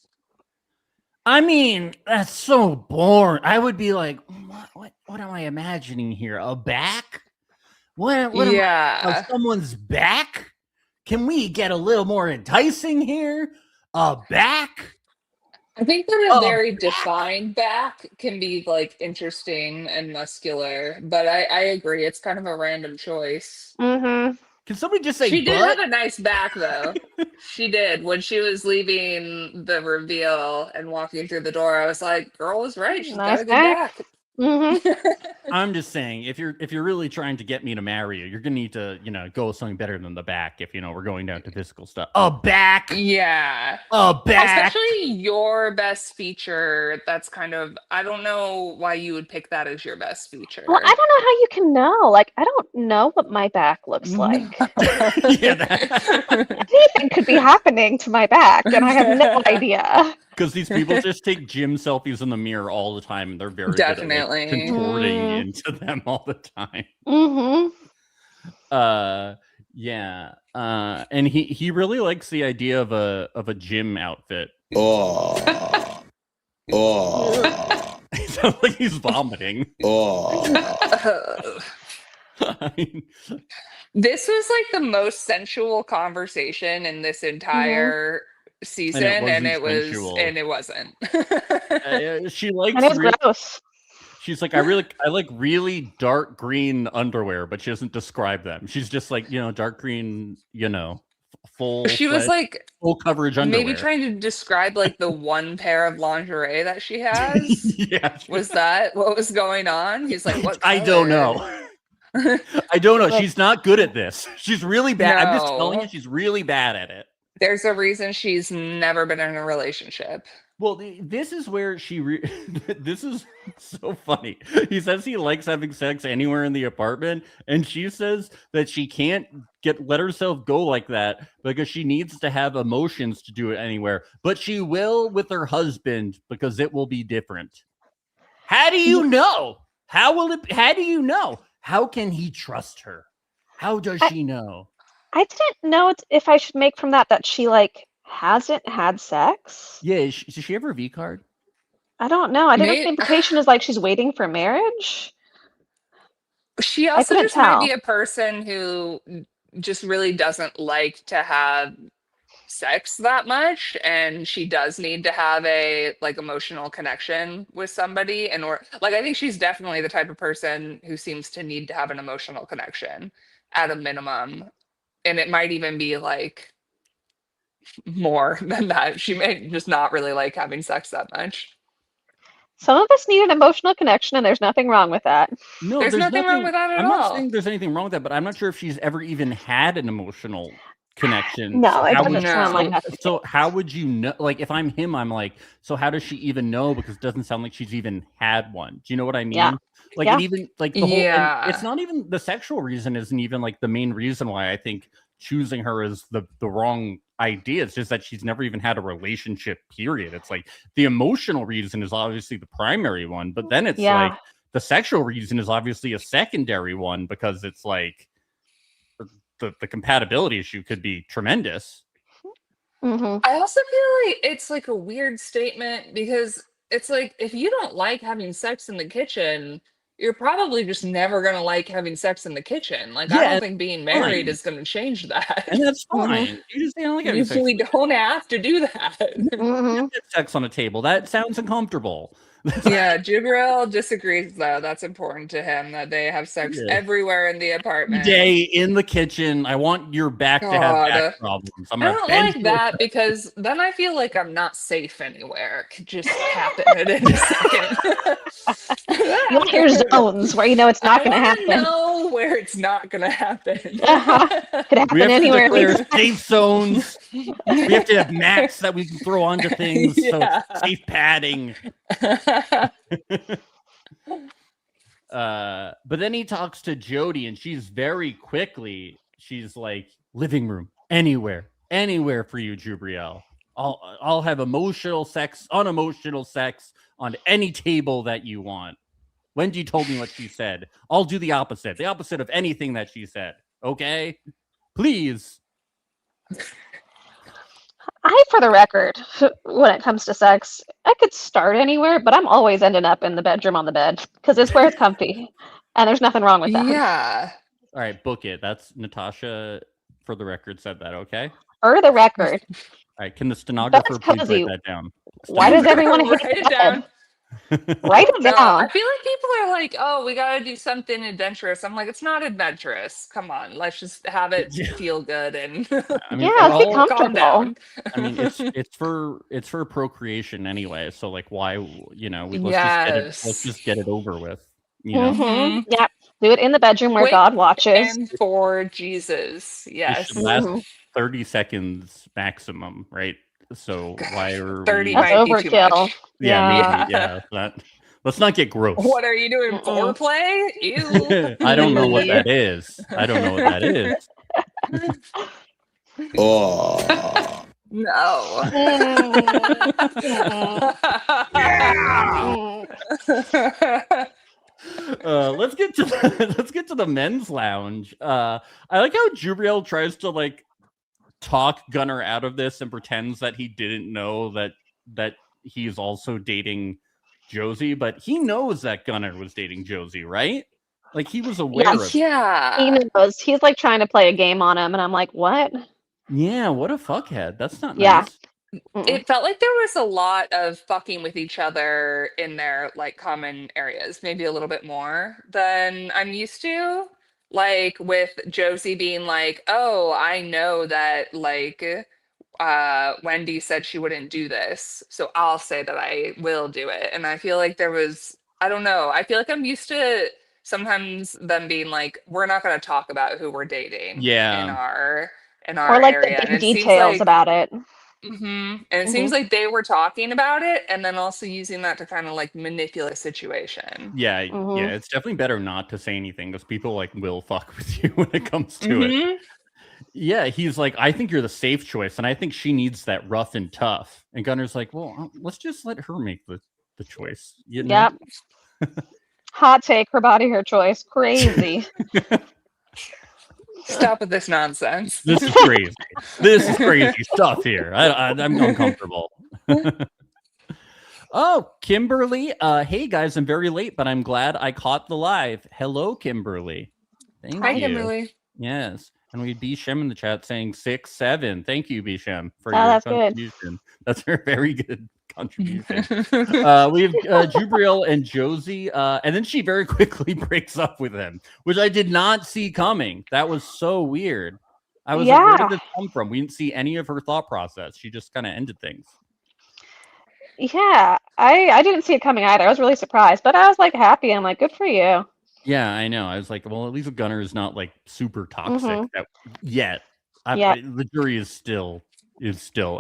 I mean, that's so boring. I would be like, what am I imagining here? A back? What someone's back? Can we get a little more enticing here? A back? I think that a very defined back can be like interesting and muscular, but I agree. It's kind of a random choice. Mm-hmm. Can somebody just say She did butt? have a nice back though. She did. When she was leaving the reveal and walking through the door, I was like, girl was right. She's got Nice a good back. Mm-hmm. I'm just saying, if you're really trying to get me to marry you, you're gonna need to, go with something better than the back. If we're going down to physical stuff. A back. Yeah. A back. Especially your best feature. That's kind of, I don't know why you would pick that as your best feature. Well, I don't know how you can know. Like, I don't know what my back looks like. Anything could be happening to my back, and I have no idea. Because these people just take gym selfies in the mirror all the time, and they're very Definitely good at, contorting into them all the time. Mm-hmm. Yeah. And he really likes the idea of a gym outfit. Oh. Oh. It sounds like he's vomiting. Oh. I mean, this was like the most sensual conversation in this entire season, and it wasn't. She likes, and it was gross. She's like, I like really dark green underwear, but she doesn't describe them. She's just like, dark green, full. She was like full coverage underwear. Maybe trying to describe like the one pair of lingerie that she has. Yeah. Was that what was going on? He's like, what color? I don't know. I don't know. She's not good at this. She's really bad. I'm just telling you, she's really bad at it. There's a reason she's never been in a relationship. Well, this is where this is so funny. He says he likes having sex anywhere in the apartment, and she says that she can't let herself go like that because she needs to have emotions to do it anywhere, but she will with her husband because it will be different. How do you know? How do you know? How can he trust her? How does she know? I didn't know if I should make from that she like hasn't had sex. Yeah, does she have her V card? I don't know. I didn't know if the implication is like she's waiting for marriage. She also just might be a person who just really doesn't like to have sex that much, and she does need to have a like emotional connection with somebody, and or like I think she's definitely the type of person who seems to need to have an emotional connection at a minimum, and it might even be like more than that. She may just not really like having sex that much. Some of us need an emotional connection, and there's nothing wrong with that. No, there's nothing wrong with that at all. I'm not saying there's anything wrong with that, but I'm not sure if she's ever even had an emotional connection. No, it doesn't sound like that. So how would you know? Like, if I'm him, I'm like, so how does she even know? Because it doesn't sound like she's even had one. Do you know what I mean? Yeah. Like, and even like the whole, and it's not even the sexual reason isn't even like the main reason why I think choosing her is the wrong idea. It's just that she's never even had a relationship, period. It's like the emotional reason is obviously the primary one, but then it's like the sexual reason is obviously a secondary one because it's like the compatibility issue could be tremendous. Mm-hmm. I also feel like it's like a weird statement because it's like if you don't like having sex in the kitchen, you're probably just never going to like having sex in the kitchen. Like, I don't think being married is going to change that. And that's fine. You just don't like having sex. We don't have to do that. Mm-hmm. Sex on a table. That sounds uncomfortable. Yeah, Jubril disagrees, though. That's important to him that they have sex everywhere in the apartment. Day in the kitchen. I want your back to have back problems. I don't like that because then I feel like I'm not safe anywhere. It could just happen at any second. You want your zones where you know it's not going to happen. Know where it's not going to happen. Could happen anywhere. We have to declare safe zones. We have to have mats that we can throw onto things. So it's safe padding. But then he talks to Jody, and she's like, living room, anywhere for you, Jubriel. I'll have emotional sex, unemotional sex on any table that you want. Wendy told me what she said. I'll do the opposite of anything that she said. Okay, please. For the record, when it comes to sex, I could start anywhere, but I'm always ending up in the bedroom on the bed because it's where it's comfy, and there's nothing wrong with that. Yeah. All right, book it. That's Natasha, for the record, said that. Okay. For the record. All right, can the stenographer please write that down? Why does everyone hate Write it bed? down. Write it No, down. I feel like people are like, oh, we gotta do something adventurous. I'm like, it's not adventurous. Come on, let's just have it feel good and I mean, Yeah, let's be calm comfortable. down. I mean, it's for procreation anyway. So like, why let's Yes. just get it over with. You know, Mhm. Yeah, do it in the bedroom where Quick God watches. and for Jesus. it Yes. should last 30 seconds maximum, right? So why are 30 we? That's might be too overkill. much. Yeah, maybe. Yeah. Let's not get gross. What are you doing? Foreplay? Ew. I don't know what that is. I don't know what that is. Oh. No. Let's get to the men's lounge. I like how Jubriel tries to like talk Gunnar out of this and pretends that he didn't know that he's also dating Josie, but he knows that Gunnar was dating Josie, right? Like he was aware of it. Yeah. He knows. He's like trying to play a game on him, and I'm like, what? Yeah, what a fuckhead. That's not Yeah. nice. It felt like there was a lot of fucking with each other in their like common areas, maybe a little bit more than I'm used to. Like with Josie being like, "Oh, I know that like Wendy said she wouldn't do this, so I'll say that I will do it." And I feel like there was, I don't know, I feel like I'm used to sometimes them being like, "We're not going to talk about who we're dating Yeah. in our Or like area." the And big it seems details like about it. And it seems like they were talking about it and then also using that to kind of like manipulate a situation. Yeah, it's definitely better not to say anything because people like will fuck with you when it comes to it. Yeah, he's like, I think you're the safe choice, and I think she needs that rough and tough. And Gunnar's like, well, let's just let her make the choice. You know? Yep. Hot take, her body, her choice. Crazy. Stop with this nonsense. This is crazy. This is crazy stuff here. I'm uncomfortable. Oh, Kimberly. Hey guys, I'm very late, but I'm glad I caught the live. Hello, Kimberly. Thank Hi, you. Kimberly. Yes. And we had Bishem in the chat saying 6-7. Thank you, Bishem, for Oh, your that's good. contribution. That's a very good contribution. We have Jubriel and Josie, and then she very quickly breaks up with him, which I did not see coming. That was so weird. I was like, where did this come from? We didn't see any of her thought process. She just kind of ended things. Yeah, I didn't see it coming either. I was really surprised, but I was like happy. I'm like, good for you. Yeah, I know. I was like, well, at least Gunnar is not like super toxic yet. The jury is still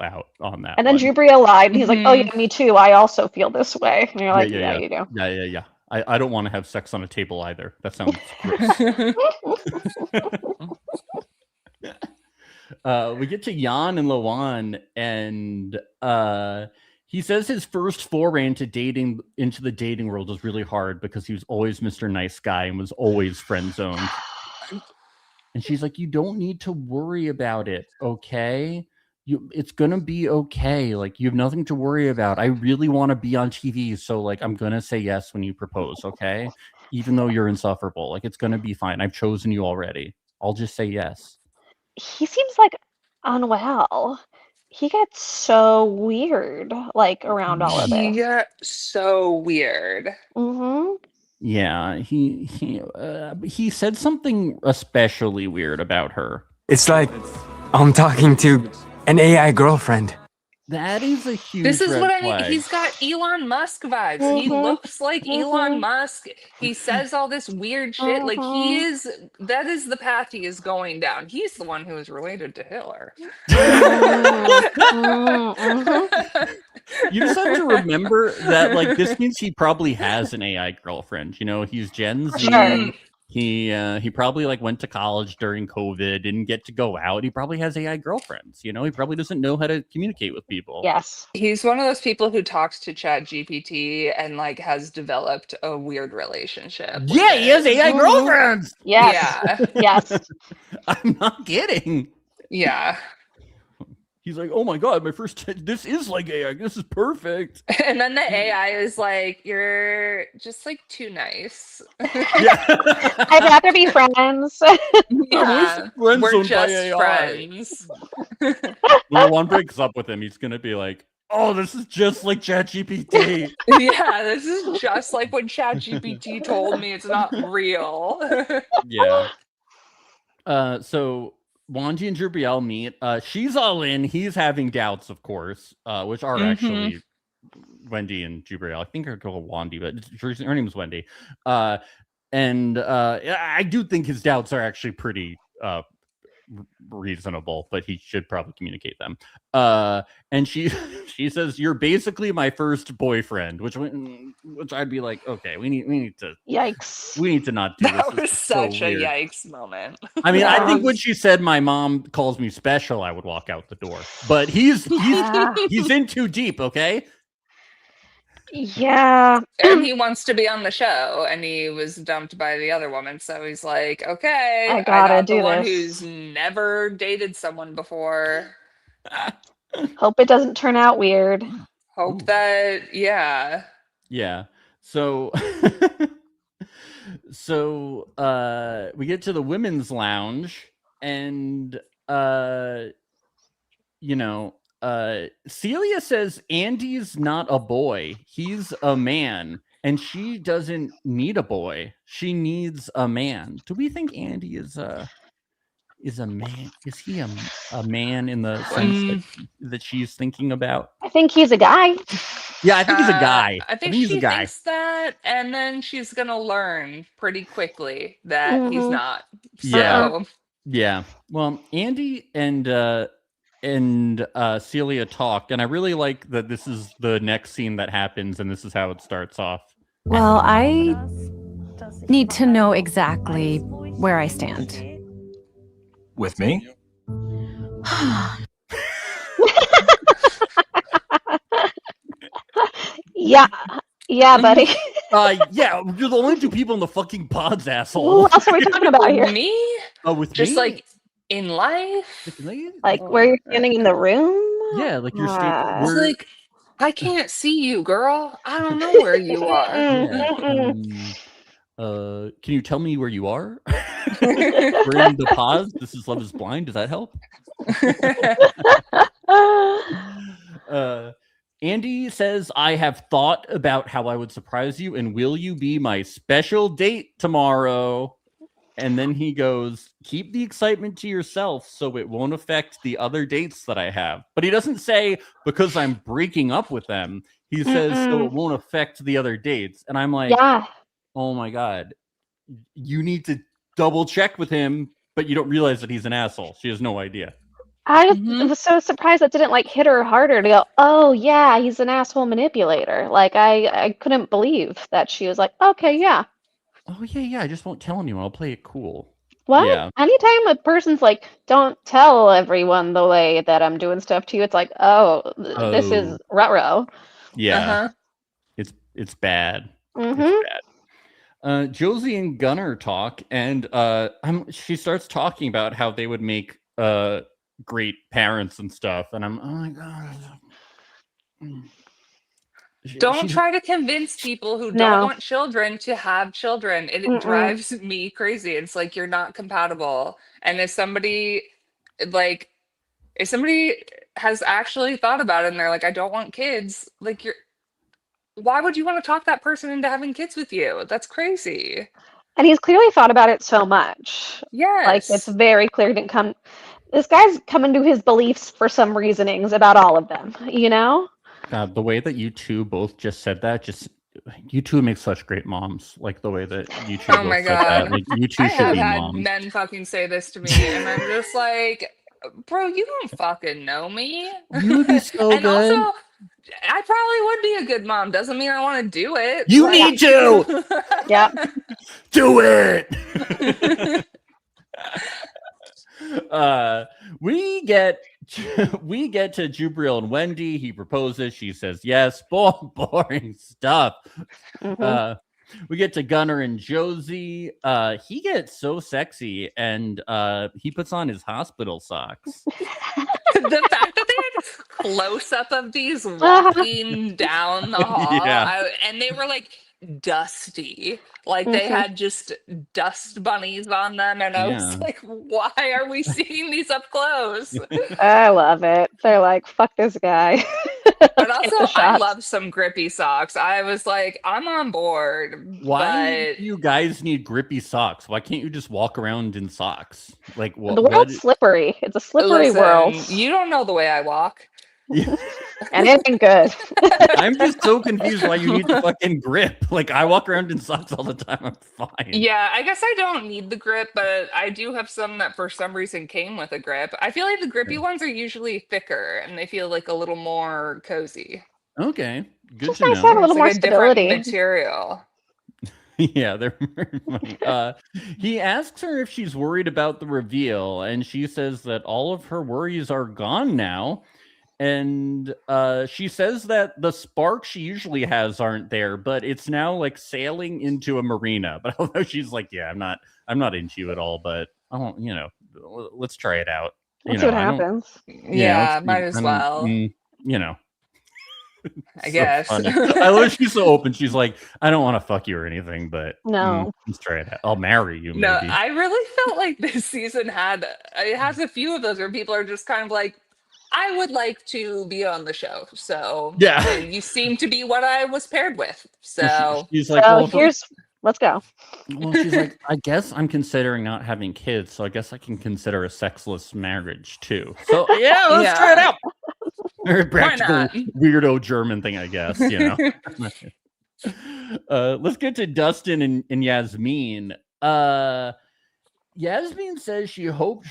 out on that. And then Jubriel lied, and he's like, "Oh yeah, me too. I also feel this way." And you're like, "Yeah, you do." Yeah. I don't want to have sex on a table either. That sounds gross. We get to Jan and Lawan, and he says his first foray into the dating world was really hard because he was always Mr. Nice Guy and was always friend zoned. And she's like, you don't need to worry about it, okay? It's gonna be okay. Like, you have nothing to worry about. I really want to be on TV, so like I'm gonna say yes when you propose, okay? Even though you're insufferable. Like, it's gonna be fine. I've chosen you already. I'll just say yes. He seems like unwell. He gets so weird, like around all of this. He got so weird. Yeah, he said something especially weird about her. It's like I'm talking to an AI girlfriend. That is a huge. This is what I mean. flag. He's got Elon Musk vibes. He looks like Elon Musk. He says all this weird shit. Like that is the path he is going down. He's the one who is related to Hitler. You just have to remember that, like, this means he probably has an AI girlfriend. You know, he's Gen Z. Sure. He probably like went to college during COVID, didn't get to go out. He probably has AI girlfriends. You know, he probably doesn't know how to communicate with people. Yes. He's one of those people who talks to Chat GPT and like has developed a weird relationship. Yeah, he has AI girlfriends. Yes. Yeah. Yes. I'm not kidding. Yeah. He's like, oh my God, this is like AI. This is perfect. And then the AI is like, you're just like too nice. I'd rather be friends. Yeah. We're just friends. When one breaks up with him, he's going to be like, oh, this is just like ChatGPT. Yeah, this is just like when ChatGPT told me it's not real. Yeah. So Wanji and Jubriel meet. She's all in. He's having doubts, of course, which are actually Wendy and Jubriel. I think her called Wandy, but her name is Wendy. And I do think his doubts are actually pretty reasonable, but he should probably communicate them. And she says, "You're basically my first boyfriend," which I'd be like, okay, we need to Yikes. we need to not do this. That This was is so such a weird. yikes moment. I mean, I think when she said my mom calls me special, I would walk out the door. But he's in too deep, okay? Yeah. And he wants to be on the show, and he was dumped by the other woman, so he's like, okay, I gotta got the do one this. who's never dated someone before. Hope it doesn't turn out weird. Hope that, yeah. Yeah. So we get to the women's lounge, and Celia says Andy's not a boy, he's a man, and she doesn't need a boy, she needs a man. Do we think Andy is a man? Is he a man in the sense that she's thinking about? I think he's a guy. Yeah, I think he's a guy. I think he's she a guy. thinks that, and then she's gonna learn pretty quickly that he's not. So Yeah. Well, Andy and Celia talk, and I really like that this is the next scene that happens, and this is how it starts off. Well, I need to know exactly where I stand. With me? Yeah, buddy. Yeah, you're the only two people in the fucking pods, asshole. Who else are we talking about here? Me? Oh, with just me? like in life? Like where you're standing in the room? Yeah, like you're It's like, I can't see you, girl. I don't know where you are. Can you tell me where you are? We're in the pause. This is Love is Blind. Does that help? Andy says, I have thought about how I would surprise you, and will you be my special date tomorrow? And then he goes, keep the excitement to yourself so it won't affect the other dates that I have. But he doesn't say because I'm breaking up with them. He says so it won't affect the other dates. And I'm like, oh my God, you need to double check with him, but you don't realize that he's an asshole. She has no idea. I was so surprised that didn't like hit her harder to go, oh yeah, he's an asshole manipulator. Like I couldn't believe that she was like, okay, yeah. Oh yeah, I just won't tell anyone. I'll play it cool. What? Yeah. Anytime a person's like, don't tell everyone the way that I'm doing stuff to you, it's like, this is ruh-roh. Yeah. It's bad. Mm-hmm. It's bad. Josie and Gunnar talk, and she starts talking about how they would make great parents and stuff, and I'm, oh my God. Don't try to convince people who don't want children to have children. It drives me crazy. It's like you're not compatible. And if somebody has actually thought about it and they're like, I don't want kids, like why would you want to talk that person into having kids with you? That's crazy. And he's clearly thought about it so much. Yes. Like it's very clear this guy's coming to his beliefs for some reasonings about all of them, you know? The way that you two both just said that, you two make such great moms. Like the way that you two both said that. Like you two should be moms. Men fucking say this to me, and I'm just like, bro, you don't fucking know me. You would be so and good. Also, I probably would be a good mom. Doesn't mean I want to do it. You need to. Yeah. Do it. We get to Jubriel and Wendy. He proposes. She says yes. Boring stuff. We get to Gunnar and Josie. He gets so sexy, and he puts on his hospital socks. The fact that they had close up of these walking down the hall, and they were like dusty, like they had just dust bunnies on them, and I was like, why are we seeing these up close? I love it. They're like, fuck this guy. But also, I love some grippy socks. I was like, I'm on board. Why do you guys need grippy socks? Why can't you just walk around in socks? Like what? The world's slippery. It's a slippery Listen, world. You don't know the way I walk. And it ain't good. I'm just so confused why you need the fucking grip. Like I walk around in socks all the time. I'm fine. Yeah, I guess I don't need the grip, but I do have some that for some reason came with a grip. I feel like the grippy ones are usually thicker and they feel like a little more cozy. Okay, good Just to nice to know. have a little It's more like a different stability. material. Yeah, they're very funny. He asks her if she's worried about the reveal, and she says that all of her worries are gone now. And she says that the sparks she usually has aren't there, but it's now like sailing into a marina. But although she's like, yeah, I'm not into you at all, but I don't, let's try it out. Let's see what happens. Yeah, might as well. I guess. Funny. I love she's so open. She's like, I don't want to fuck you or anything, but no, let's try it out. I'll marry you. No, Maybe. I really felt like this season has a few of those where people are just kind of like, I would like to be on the show. So yeah, and you seem to be what I was paired with. So she's like, let's go. Well, she's like, I guess I'm considering not having kids, so I guess I can consider a sexless marriage too. So yeah, let's try it out. Very practical weirdo German thing, I guess. Let's get to Dustin and Yasmin. Yasmin says she hoped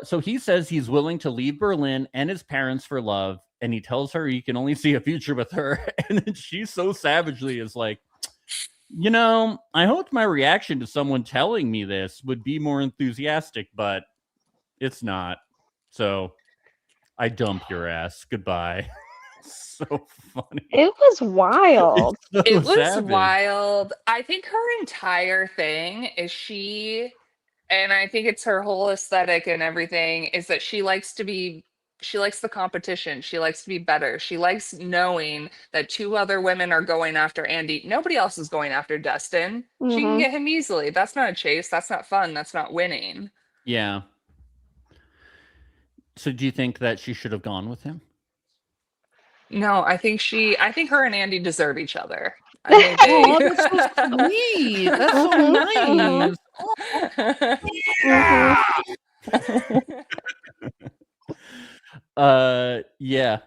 so he says he's willing to leave Berlin and his parents for love, and he tells her he can only see a future with her. And then she so savagely is like, I hoped my reaction to someone telling me this would be more enthusiastic, but it's not. So I dump your ass. Goodbye. So funny. It was wild. It was wild. I think her entire thing is and I think it's her whole aesthetic and everything, is that she likes the competition. She likes to be better. She likes knowing that 2 other women are going after Andy. Nobody else is going after Dustin. She can get him easily. That's not a chase. That's not fun. That's not winning. Yeah. So do you think that she should have gone with him? No, I think her and Andy deserve each other. Oh, that's so sweet. That's so nice. Yeah.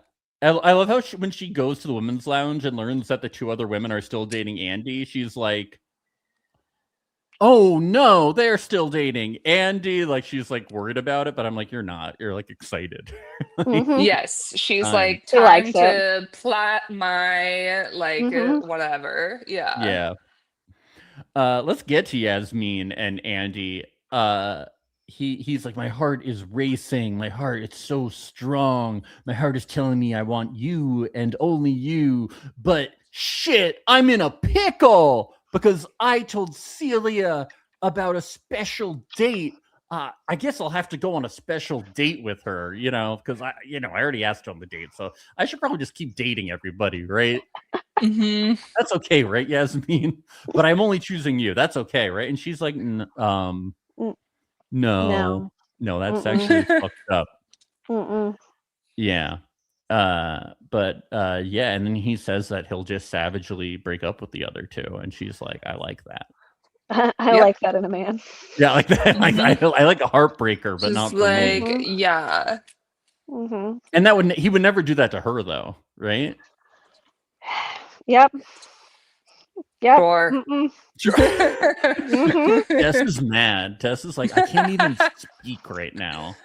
I love how when she goes to the women's lounge and learns that the 2 other women are still dating Andy, she's like, oh no, they're still dating Andy. Like she's like worried about it, but I'm like, you're not. You're like excited. Yes, she's like, She time likes to plot my whatever. Yeah. Let's get to Yasmin and Andy. He's like, my heart is racing. My heart, it's so strong. My heart is telling me I want you and only you. But shit, I'm in a pickle because I told Celia about a special date. I guess I'll have to go on a special date with her, because I already asked her on the date, so I should probably just keep dating everybody, right? That's okay, right, Yasmin? But I'm only choosing you. That's okay, right? And she's like, no, that's actually fucked up. Yeah. But yeah, and then he says that he'll just savagely break up with the other 2, and she's like, I like that. I like that in a man. Yeah, like that. Like I like a heartbreaker, but Just not for like me. yeah. And he would never do that to her, though, right? Yep. Sure. Tess is mad. Tess is like, I can't even speak right now.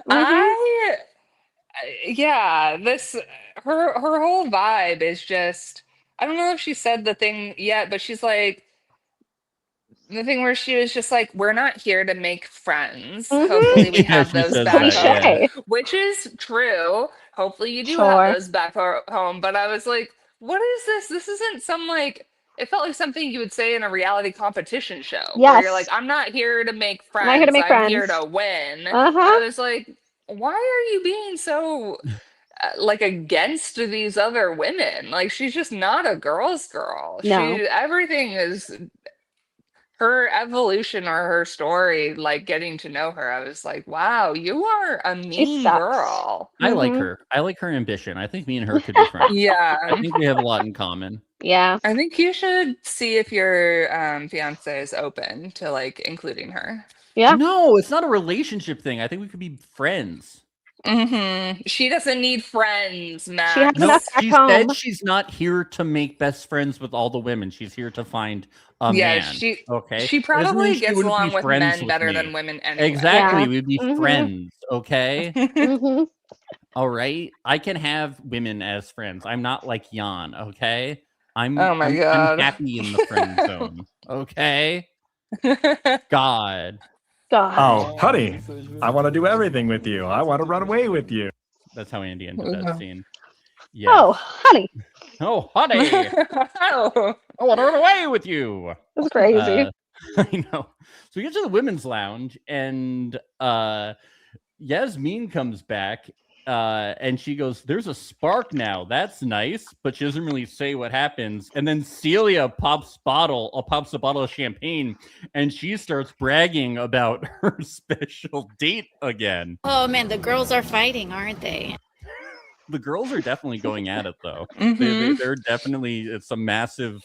This her whole vibe is just, I don't know if she said the thing yet, but she's like, the thing where she was just like, we're not here to make friends. Hopefully we have those back home. Which is true. Hopefully you do have those back home. But I was like, what is this? This isn't some like, it felt like something you would say in a reality competition show. Yes. Where you're like, I'm not here to make friends. I'm here to win. I was like, why are you being so like against these other women? Like she's just not a girl's girl. No. Everything is her evolution or her story, like getting to know her, I was like, wow, you are a mean girl. I like her. I like her ambition. I think me and her could be friends. Yeah. I think we have a lot in common. Yeah. I think you should see if your fiance is open to like including her. Yeah. No, it's not a relationship thing. I think we could be friends. She doesn't need friends, Max. She has No, enough back she home. said she's not here to make best friends with all the women. She's here to find a man. She Okay. She It doesn't mean probably she gets wouldn't be along with friends men with better me. than women anyway. Exactly. Yeah. We'd be friends. Okay. Mhm. All right. I can have women as friends. I'm not like Jan. Okay. I'm Oh my God. I'm happy in the friend zone. Okay. God. Oh, honey, I want to do everything with you. I want to run away with you. That's how Andy ended that scene. Yeah. Oh, honey. Oh, honey. Oh. I want to run away with you. That's crazy. I know. So we get to the women's lounge, and Yasmin comes back, and she goes, "There's a spark now. That's nice," but she doesn't really say what happens. And then Celia pops a bottle of champagne, and she starts bragging about her special date again. Oh man, the girls are fighting, aren't they? The girls are definitely going at it, though. Mhm. They're definitely, it's a massive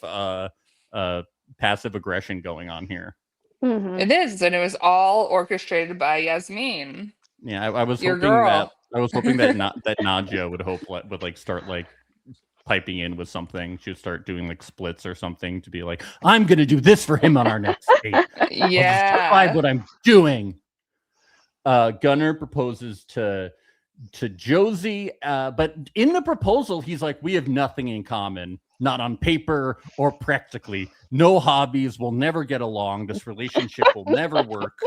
passive aggression going on here. Mhm. It is, and it was all orchestrated by Yasmin. Yeah, I was Your hoping girl. that Nadia would like start like piping in with something. She would start doing like splits or something to be like, I'm gonna do this for him on our next date. Yeah. Describe what I'm doing. Gunnar proposes to Josie, but in the proposal, he's like, we have nothing in common, not on paper or practically. No hobbies. We'll never get along. This relationship will never work.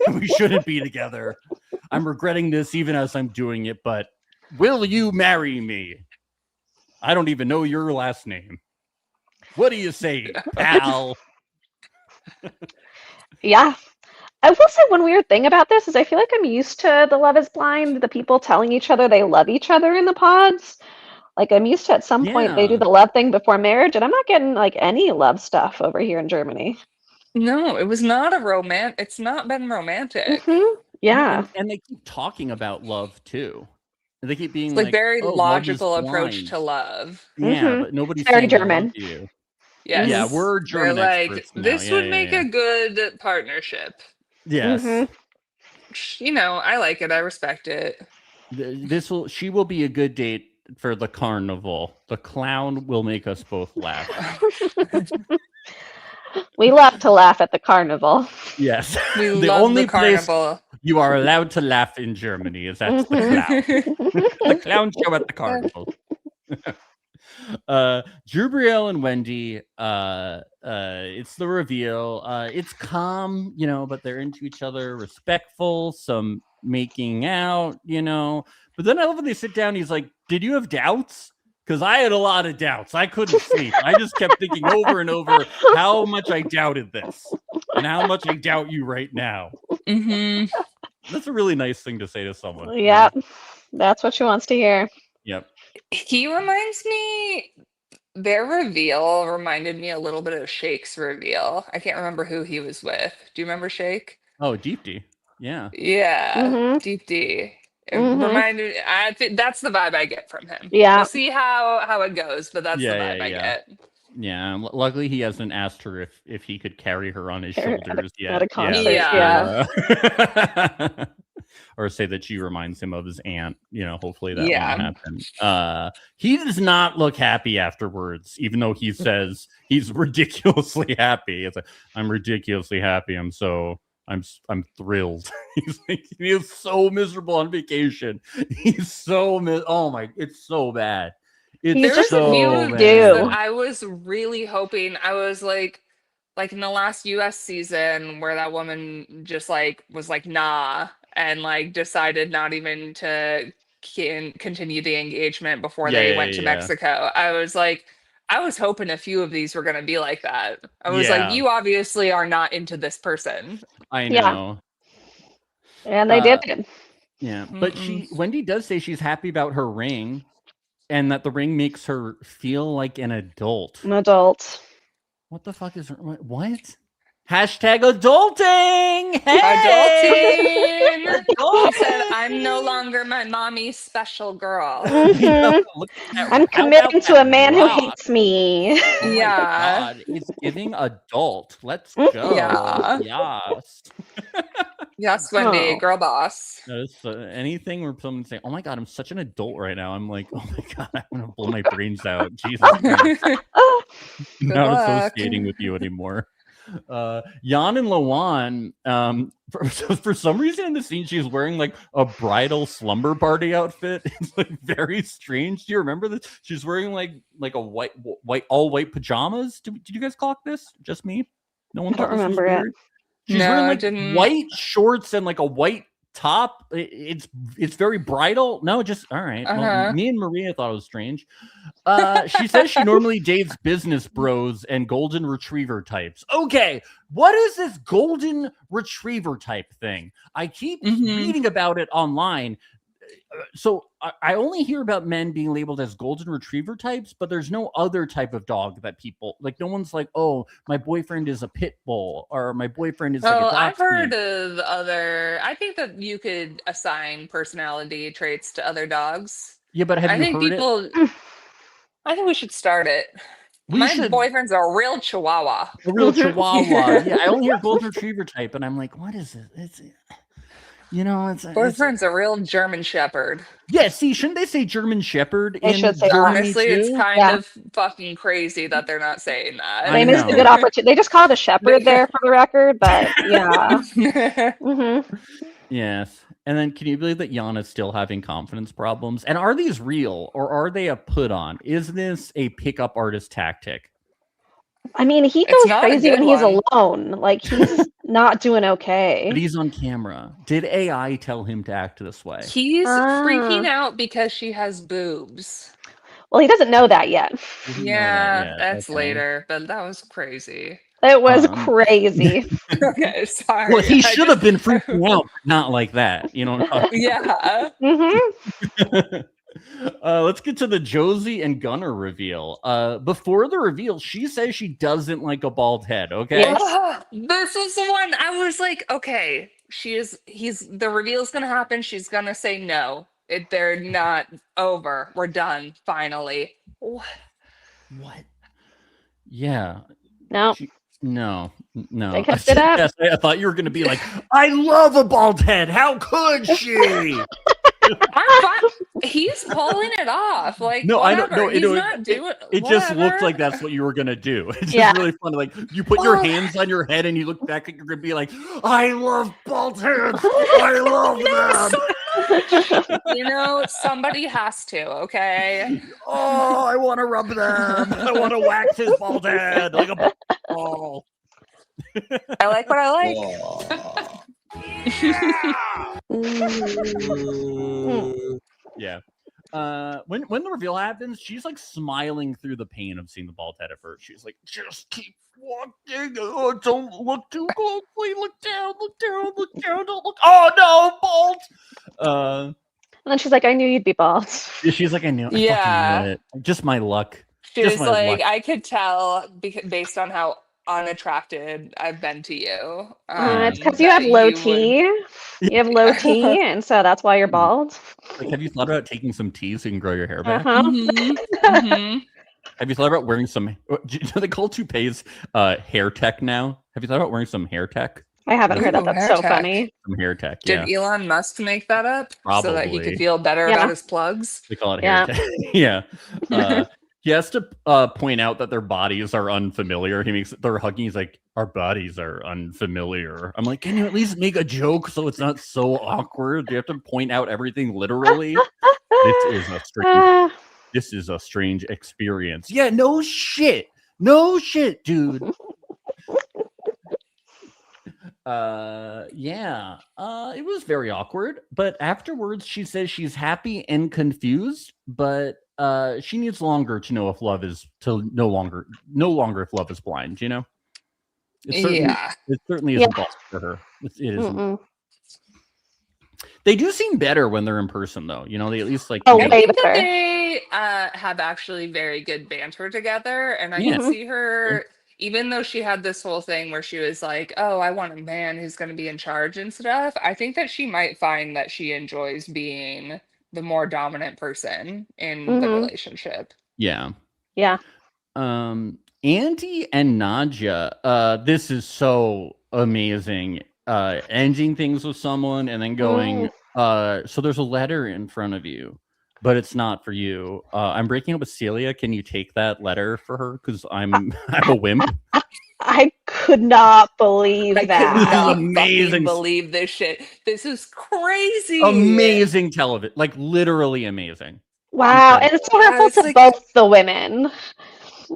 We shouldn't be together. I'm regretting this even as I'm doing it, but will you marry me? I don't even know your last name. What do you say, pal? Yeah. I will say one weird thing about this is I feel like I'm used to the Love is Blind, the people telling each other they love each other in the pods. Like I'm used to at some point they do Yeah. the love thing before marriage, and I'm not getting like any love stuff over here in Germany. No, it was not a romance. It's not been romantic. Yeah. And they keep talking about love too. They keep being It's like very "Oh, love is logical approach blind." to love. Yeah, but nobody's Very saying I love German. you. Yes. Yeah, we're They're German like, experts now. this Yeah, would yeah, make yeah. a good partnership. Yes. You know, I like it. I respect it. She will be a good date for the carnival. The clown will make us both laugh. We love to laugh at the carnival. Yes. We The love only the carnival. place you are allowed to laugh in Germany is at the clown. The clown show at the carnival. Jubriel and Wendy, it's the reveal. It's calm, you know, but they're into each other, respectful, some making out, you know. But then I love when they sit down, he's like, did you have doubts? Because I had a lot of doubts. I couldn't sleep. I just kept thinking over and over how much I doubted this and how much I doubt you right now. That's a really nice thing to say to someone. Yep. That's what she wants to hear. Yep. He reminds me, their reveal reminded me a little bit of Shake's reveal. I can't remember who he was with. Do you remember Shake? Oh, Deep D. Yeah. Yeah, Deep D. It reminded. I think that's the vibe I get from him. Yeah. We'll see how it goes, but that's the vibe I get. Yeah. Luckily, he hasn't asked her if he could carry her on his shoulders yet. At a concert, Yeah. Or say that she reminds him of his aunt. You know, hopefully that Yeah. won't happen. He does not look happy afterwards, even though he says he's ridiculously happy. It's like, I'm ridiculously happy. I'm thrilled. He's like, he is so miserable on vacation. He's so it's so bad. It's There's so a few bad. things that I was really hoping. I was like in the last US season where that woman just like was like nah and like decided not even to continue the engagement before they went to Mexico. I was hoping a few of these were going to be like that. I was like, you obviously are not into this person. I know. And they did. Yeah, but Wendy does say she's happy about her ring and that the ring makes her feel like an adult. An adult. What the fuck is what? Hashtag adulting. Hey! Adulting. She said, "I'm no longer my mommy's special girl." I'm committing to a man who hates me. Oh my God, it's giving adult. Let's go. Yeah. Yes. Yes, Wendy, girl boss. Anything where someone's saying, "Oh my God, I'm such an adult right now." I'm like, "Oh my God, I'm gonna blow my brains out." Jesus Christ. Not associating with you anymore. Jan and Lawan, for some reason in the scene, she's wearing like a bridal slumber party outfit. It's like very strange. Do you remember this? She's wearing like a white all white pajamas. Did you guys clock this? Just me? No one thought this was weird? She's wearing like white shorts and like a white top. It's very bridal. No, just all right. Well, me and Maria thought it was strange. She says she normally dates business bros and golden retriever types. Okay, what is this golden retriever type thing? I keep reading about it online. So I only hear about men being labeled as golden retriever types, but there's no other type of dog that people like. No one's like, "Oh, my boyfriend is a pit bull," or "My boyfriend is like a I've heard of other. I think that you could assign personality traits to other dogs. Yeah, but have you heard it? I think we should start it. My boyfriend's a real Chihuahua. A real Chihuahua. Yeah, I only hear golden retriever type, and I'm like, what is it? It's. Boyfriend's a real German Shepherd. Yeah, see, shouldn't they say German Shepherd? They should say honestly, it's kind of fucking crazy that they're not saying that. They missed a good opportunity. They just called a shepherd there for the record, but yeah. Yes. And then can you believe that Yana's still having confidence problems? And are these real or are they a put on? Is this a pickup artist tactic? I mean, he goes crazy when he's alone. Like, he's not doing okay. But he's on camera. Did AI tell him to act this way? He's freaking out because she has boobs. Well, he doesn't know that yet. Yeah, that's later, but that was crazy. It was crazy. Okay, sorry. Well, he should have been freaking out, but not like that. You know? Yeah. Let's get to the Josie and Gunnar reveal. Before the reveal, she says she doesn't like a bald head. Okay. This is the one I was like, okay, the reveal's gonna happen. She's gonna say no. They're not over. We're done. Finally. What? Yeah. No. No. They kept it up. Yes, I thought you were going to be like, I love a bald head. How could she? He's pulling it off. Like, no, whatever. I don't know. He's not doing it just looked like that's what you were going to do. It's just really funny. Like, you put your hands on your head and you look back and you're going to be like, I love bald heads. I love them. You know, somebody has to, okay? Oh, I want to rub them. I want to wax his bald head like a ball. I like what I like. Yeah. When the reveal happens, she's like smiling through the pain of seeing the bald head at first. She's like, just keep walking. Oh, don't look too closely. Look down, look down, look down. Don't look. Oh no, bald. And then she's like, I knew you'd be bald. Yeah, she's like, I knew. Yeah. I knew it. Just my luck. She was like, I could tell based on how unattracted I've been to you. It's because you have low T. You have low T, and so that's why you're bald. Like, have you thought about taking some tea so you can grow your hair back? Have you thought about wearing some? Do they call toupees hair tech now? Have you thought about wearing some hair tech? I haven't heard that. That's so funny. Some hair tech. Did Elon Musk make that up so that he could feel better about his plugs? They call it hair tech. Yeah. He has to point out that their bodies are unfamiliar. They're hugging. He's like, our bodies are unfamiliar. I'm like, can you at least make a joke so it's not so awkward? Do you have to point out everything literally? This is a strange experience. Yeah, no shit, dude. It was very awkward. But afterwards, she says she's happy and confused, but she needs longer to know if love is no longer if love is blind. You know, it certainly isn't false for her. It isn't. They do seem better when they're in person, though. You know, they at least like. I think that they have actually very good banter together, and I can see her even though she had this whole thing where she was like, oh, I want a man who's going to be in charge and stuff, I think that she might find that she enjoys being the more dominant person in the relationship. Yeah. Yeah. Andy and Nadja, this is so amazing. Ending things with someone and then going, so there's a letter in front of you, but it's not for you. I'm breaking up with Celia. Can you take that letter for her? Because I'm a wimp. I could not believe I that. could not amazing. fucking believe this shit. This is crazy. Amazing television. Like literally amazing. Wow. And it's so hurtful to both the women.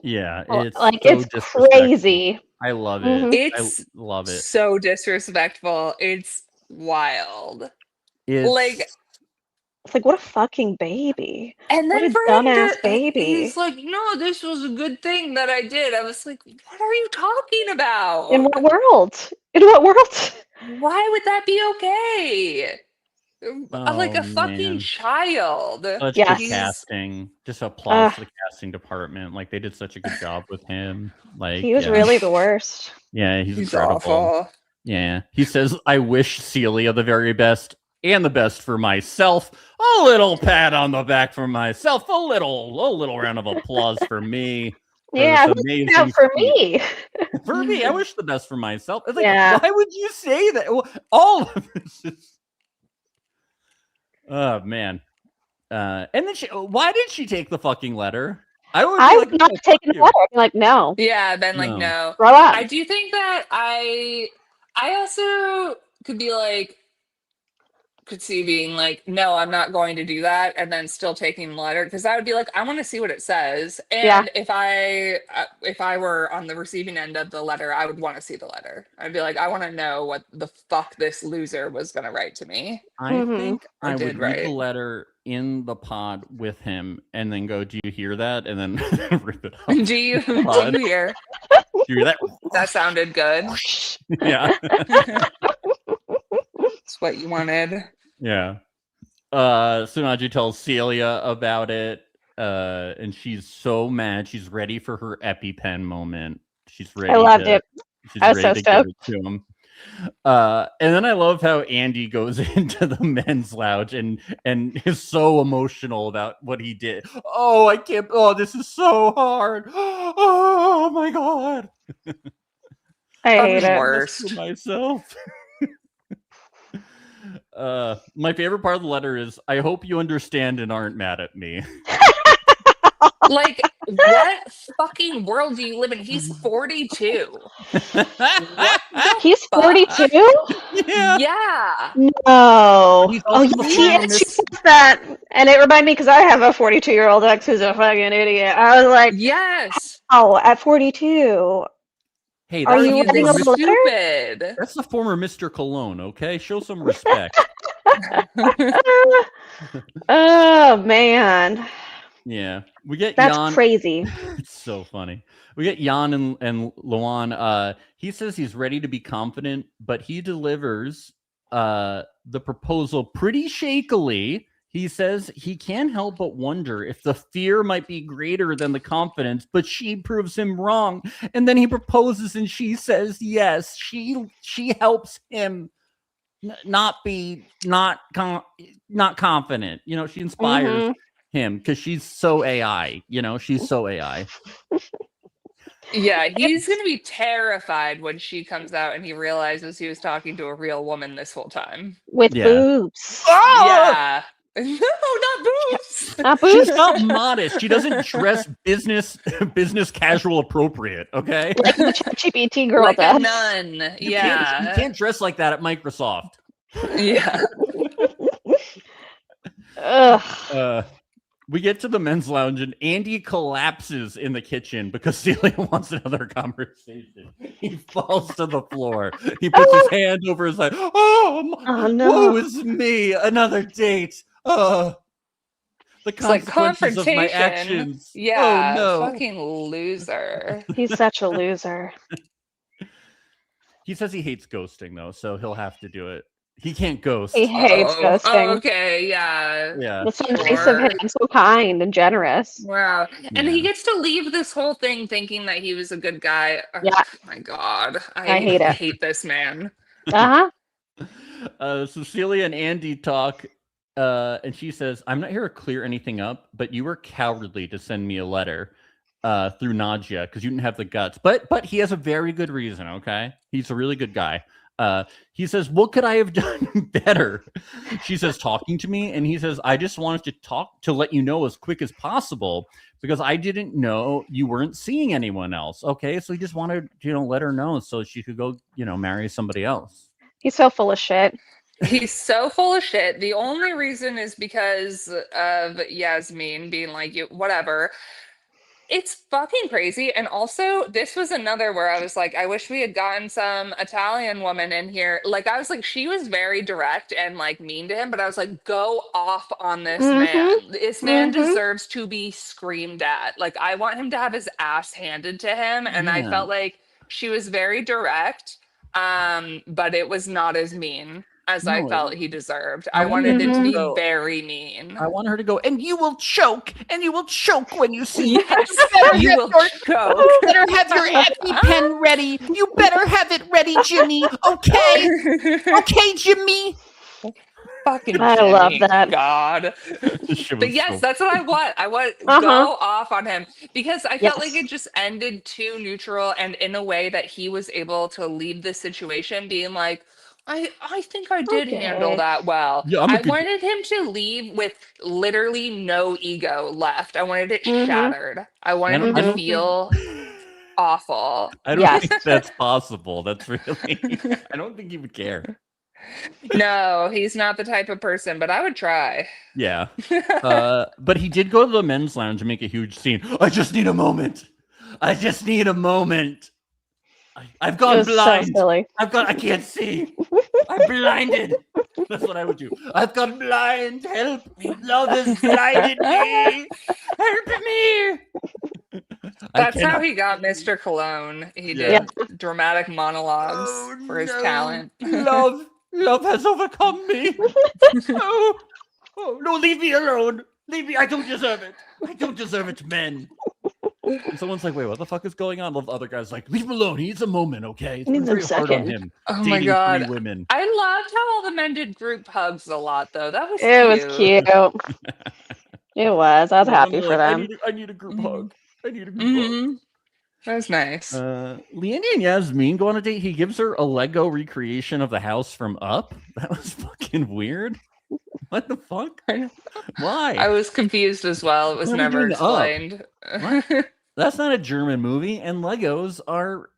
Yeah. It's like, so it's crazy. I love it. It's I love it. so disrespectful. It's wild. It's like, what a fucking baby. And then what a for dumbass him to, baby. he's like, no, this was a good thing that I did. I was like, what are you talking about? In what world? In what world? Why would that be okay? Like a fucking man. child. Such good casting. Just applause to the casting department. Like they did such a good job with him. Like he was really the worst. Yeah, he's incredible. Awful. Yeah. He says, I wish Celia the very best and the best for myself. A little pat on the back for myself. A little round of applause for me. Yeah, for me. For me, I wish the best for myself. It's like, why would you say that? All of this is. Oh man. And then why did she take the fucking letter? I would not take the letter. I'd be like, no. Yeah, then like no. Grow up. I do think that I also could be like, could see being like, no, I'm not going to do that, and then still taking the letter, because I would be like, I want to see what it says. And if I were on the receiving end of the letter, I would want to see the letter. I'd be like, I want to know what the fuck this loser was going to write to me. I think I would read the letter in the pod with him and then go, do you hear that? And then rip it up. Do you hear? Do you hear that? That sounded good. Yeah. It's what you wanted. Yeah. Sunaji tells Celia about it, and she's so mad. She's ready for her EpiPen moment. She's ready. I loved it. I was so stoked. Give it to him. And then I love how Andy goes into the men's lounge and is so emotional about what he did. Oh, I can't. Oh, this is so hard. Oh my god. I hate it. Worst. Myself. My favorite part of the letter is, I hope you understand and aren't mad at me. Like, what fucking world do you live in? He's 42. He's 42? Yeah. No. Oh, she says that. And it reminded me, because I have a 42-year-old ex who's a fucking idiot. I was like, yes. Oh, at 42. Hey, are you writing a letter? Stupid. That's the former Mr. Cologne, okay? Show some respect. Oh, man. Yeah. We get That's Jan. Crazy. It's so funny. We get Jan and Luan. He says he's ready to be confident, but he delivers the proposal pretty shakily. He says he can't help but wonder if the fear might be greater than the confidence, but she proves him wrong. And then he proposes and she says yes. She helps him not confident. You know, she inspires him because she's so AI. You know, she's so AI. Yeah, he's going to be terrified when she comes out and he realizes he was talking to a real woman this whole time. With boobs. Oh! Yeah. No, not boobs. Not boobs. She's not modest. She doesn't dress business casual appropriate. Okay, like the ChatGPT girl like does. a nun. You Yeah, can't dress like that at Microsoft. Yeah. We get to the men's lounge and Andy collapses in the kitchen because Celia wants another conversation. He falls to the floor. He puts his hand over his head. Oh no! Woe is me! Another date. The consequences of my actions. Yeah. Oh, no. Fucking loser. He's such a loser. He says he hates ghosting though, so he'll have to do it. He can't ghost. He hates ghosting. Okay, yeah. Yeah. That's so nice of him. So kind and generous. Wow. And Yeah. he gets to leave this whole thing thinking that he was a good guy. Oh, Yeah. my God. I hate it. hate this man. Cecilia and Andy talk, and she says, "I'm not here to clear anything up, but you were cowardly to send me a letter through Nadia because you didn't have the guts. But he has a very good reason. Okay, he's a really good guy. He says, what could I have done better? She says, talking to me, and he says, I just wanted to let you know as quick as possible because I didn't know you weren't seeing anyone else. Okay, so he just wanted let her know so she could go marry somebody else. He's so full of shit. He's so full of shit. The only reason is because of Yasmin being like, whatever. It's fucking crazy. And also, this was another where I was like, I wish we had gotten some Italian woman in here. Like, I was like, she was very direct and like mean to him, but I was like, go off on this man. This man deserves to be screamed at. Like, I want him to have his ass handed to him. And I felt like she was very direct, but it was not as mean as I felt he deserved. I wanted it to be very mean. I want her to go, and you will choke when you see yes, you will choke. You better have your EpiPen ready. You better have it ready, Jimmy. Okay? Okay, Jimmy? Fucking I Jimmy, love that. God. But yes, that's what I want. I want go off on him because I felt like it just ended too neutral and in a way that he was able to leave the situation being like, I think I did handle that well. Yeah, I wanted him to leave with literally no ego left. I wanted it shattered. I wanted him to feel awful. I don't think that's possible. That's really I don't think he would care. No, he's not the type of person, but I would try. Yeah. But he did go to the men's lounge and make a huge scene. I just need a moment. I've gone blind. So silly. I can't see. I'm blinded. That's what I would do. I've gone blind. Help me. Love has blinded me. Help me. That's how he got Mr. Cologne. He did dramatic monologues for his talent. Love has overcome me. Oh, no, leave me alone. Leave me. I don't deserve it. I don't deserve it, men. And someone's like, wait, what the fuck is going on? The other guy's like, leave him alone. He needs a moment, okay? It's very hard on him. Oh my God. 3 women. I loved how all the men did group hugs a lot, though. That was was cute. It was. I was happy for them. I need a group hug. I need a group hug. That was nice. Leanne and Yasmin go on a date. He gives her a Lego recreation of the house from Up. That was fucking weird. What the fuck? Why? I was confused as well. It was never explained. That's not a German movie, and Legos are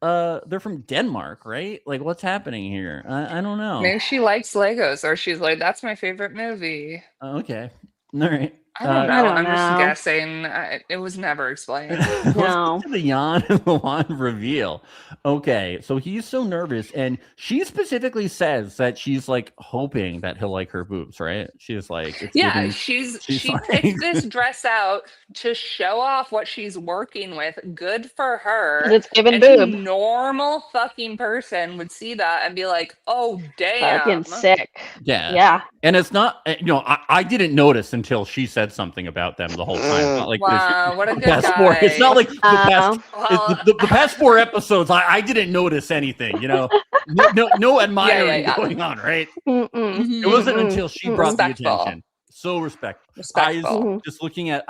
they're from Denmark, right? Like, what's happening here? I don't know. Maybe she likes Legos, or she's like, that's my favorite movie. Okay. All right. I don't know. I'm just guessing. It was never explained. No. The Jan and Luan reveal. Okay, so he's so nervous, and she specifically says that she's like hoping that he'll like her boobs, right? She's like, it's giving, she picked this dress out to show off what she's working with. Good for her. It's giving and boob. A normal fucking person would see that and be like, "Oh damn, fucking sick." Yeah. And it's not, I didn't notice until she said something about them the whole time. Not like wow, what a good past guy. It's not like the past 4 episodes. I didn't notice anything. No admiring going on, right? It wasn't until she brought the attention. So respectful. I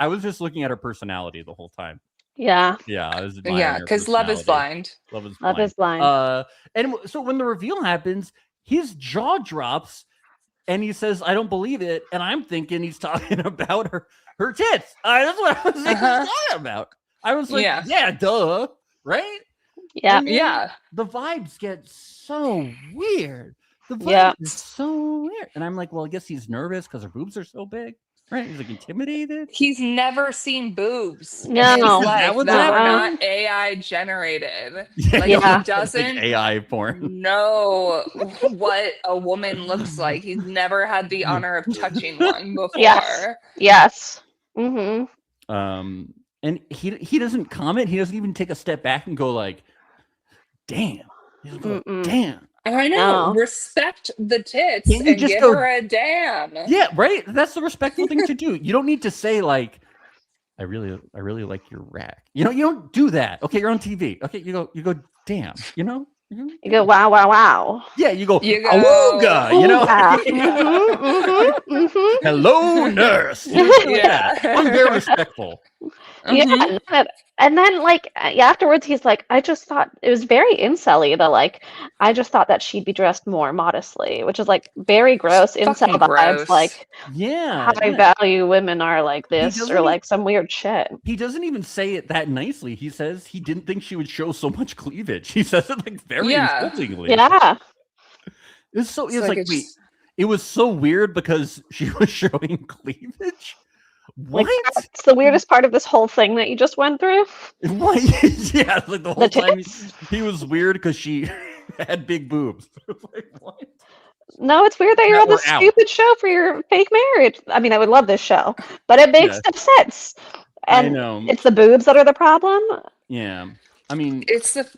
was just looking at her personality the whole time. Yeah. Yeah, I was admiring her because love is blind. Love is blind. And so when the reveal happens, his jaw drops. And he says, I don't believe it. And I'm thinking he's talking about her tits. That's what I was talking about. I was like, yeah, duh. Right? Yeah. The vibes get so weird. The vibes is so weird. And I'm like, well, I guess he's nervous because her boobs are so big. Right? He's like intimidated. He's never seen boobs. No. That were not AI generated. He doesn't like AI porn. know what a woman looks like. He's never had the honor of touching one before. Yes. Mm-hmm. And he doesn't comment. He doesn't even take a step back and go like, damn. He's like, damn. I know. No. Respect the tits Can't you and just give go- her a damn. Yeah, right. That's the respectful thing to do. You don't need to say like, I really like your rack. You know, you don't do that. Okay, you're on TV. Okay, you go, damn. You know. You go, wow, wow, wow. Yeah, you go, You go, awooga. You know. Yeah. Hello, nurse. You know, shit like that. I'm very respectful. Yeah, and then like afterwards, he's like, I just thought it was very incel-y. The like, I just thought that she'd be dressed more modestly, which is like very gross incel vibes. gross. Like, Yeah, high value women are like this, doesn't or like some weird shit. He doesn't even say it that nicely. He says he didn't think she would show so much cleavage. He says it like very insultingly. Yeah. It's so. It's like like it's- wait, it was so weird because she was showing cleavage. What? Like, that's the weirdest part of this whole thing that you just went through. What? Yeah, like the whole time tits? he was weird because she had big boobs. Like, what? No, it's weird that you're That on this we're out. stupid show for your fake marriage. I mean, I would love this show, but it makes no sense. I And know. it's the boobs that are the problem. Yeah. I mean,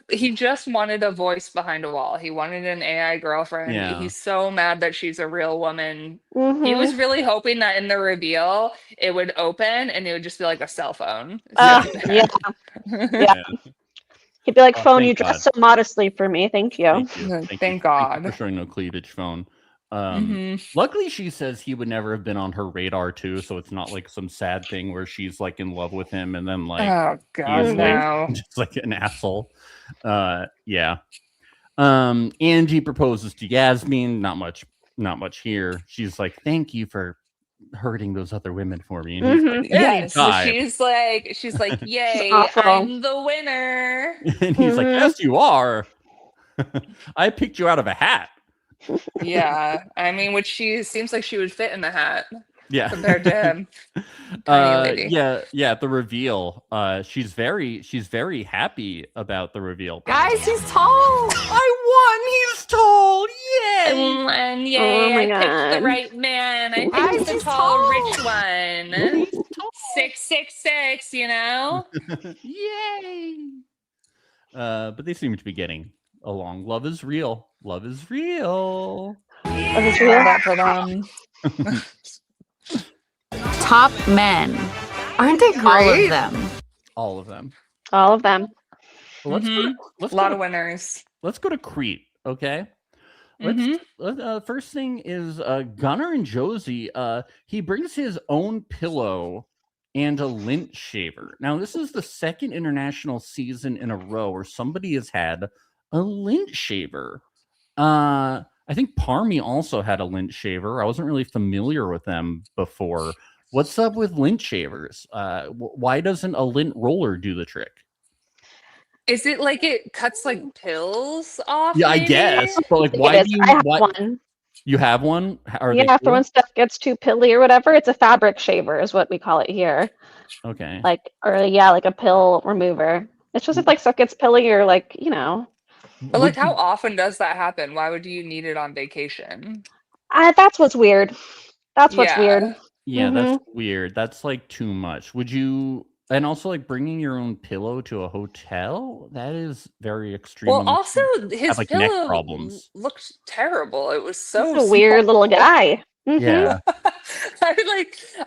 he just wanted a voice behind a wall. He wanted an AI girlfriend. Yeah. He's so mad that she's a real woman. He Mhm. was really hoping that in the reveal it would open and it would just be like a cell phone. Yeah. Yeah. He'd be like, Oh, phone, thank you dress so modestly for me. Thank you. Thank you. Thank God. God. For showing no cleavage, phone. Mhm. Luckily, she says he would never have been on her radar too, so it's not like some sad thing where she's like in love with him and then like Oh, God, he's no. like just like an asshole. Yeah. Angie proposes to Yasmin. Not much here. She's like, "Thank you for hurting those other women for me." And he's like, Yes, "Anytime." she's like, yay, awful. I'm the winner. And he's like, "Yes, you are. I picked you out of a hat." Yeah, I mean, which she seems like she would fit in the hat. Yeah. Compared to him. Tiny lady. Yeah, at the reveal. She's very happy about the reveal. Guys, he's tall. I won. He's tall. Yay. And yay, Oh my I picked God. the right man. I Guys, picked the he's tall, tall. rich one. 666, you know? Yay! But they seem to be getting along. Love is real. Love is real. Love is real. That for them. Top men. Aren't they great? All of them. All of them. All of them. Well, let's A lot of winners. Let's go to Crete, okay? First thing is Gunnar and Josie. He brings his own pillow and a lint shaver. Now, this is the second international season in a row where somebody has had a lint shaver. I think Parmy also had a lint shaver. I wasn't really familiar with them before. What's up with lint shavers? Why doesn't a lint roller do the trick? Is it like it cuts like pills off? Yeah, I maybe? guess. But like, why do you? I have Why, one. You have one? Are Yeah, they for when stuff gets too pilly or whatever, it's a fabric shaver, is what we call it here. Okay. Like, or yeah, like a pill remover. It's just if like stuff gets pilly or like, you know. But like, how often does that happen? Why would you need it on vacation? That's what's weird. That's what's Yeah. weird. Yeah, that's weird. That's like too much. Would you? And also, like bringing your own pillow to a hotel, that is very extreme. Well, also his have, like, neck pillow problems. looked terrible. It was so He's a weird small. little guy. Mhm. Yeah.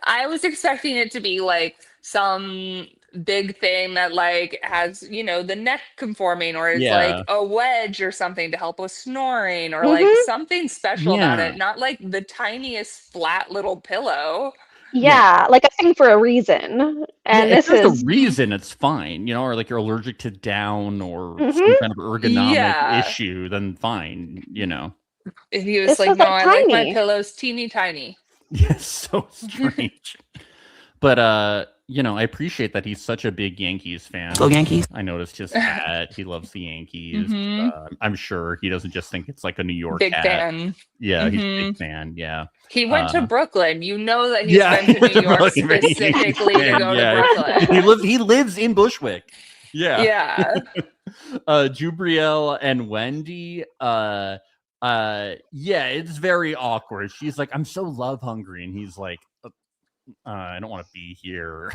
I was expecting it to be like some big thing that like has, you know, the neck conforming or it's Yeah. like a wedge or something to help with snoring or like something special about Yeah. it, not like the tiniest flat little pillow. Yeah, like a thing for a reason. And if this there's is a reason, it's fine, you know, or like you're allergic to down or some Mhm. kind of ergonomic Yeah. issue, then fine, you know. And he was This like, was, no, like, I like my tiny. pillows teeny tiny. Yes, so strange. But you know, I appreciate that he's such a big Yankees fan. Go Yankees. I noticed his hat. He loves the Yankees. Mhm. I'm sure he doesn't just think it's like a New York Big hat. fan. Yeah, he's a Mhm. big fan. Yeah. He went to Uh, Brooklyn. You know that he's Yeah, been to New York Brooklyn, right? specifically to Yeah, go yeah. to Brooklyn. He lives in Bushwick. Yeah. Yeah. Jubriel and Wendy. Yeah, it's very awkward. She's like, I'm so love hungry, and he's like, I don't want to be here.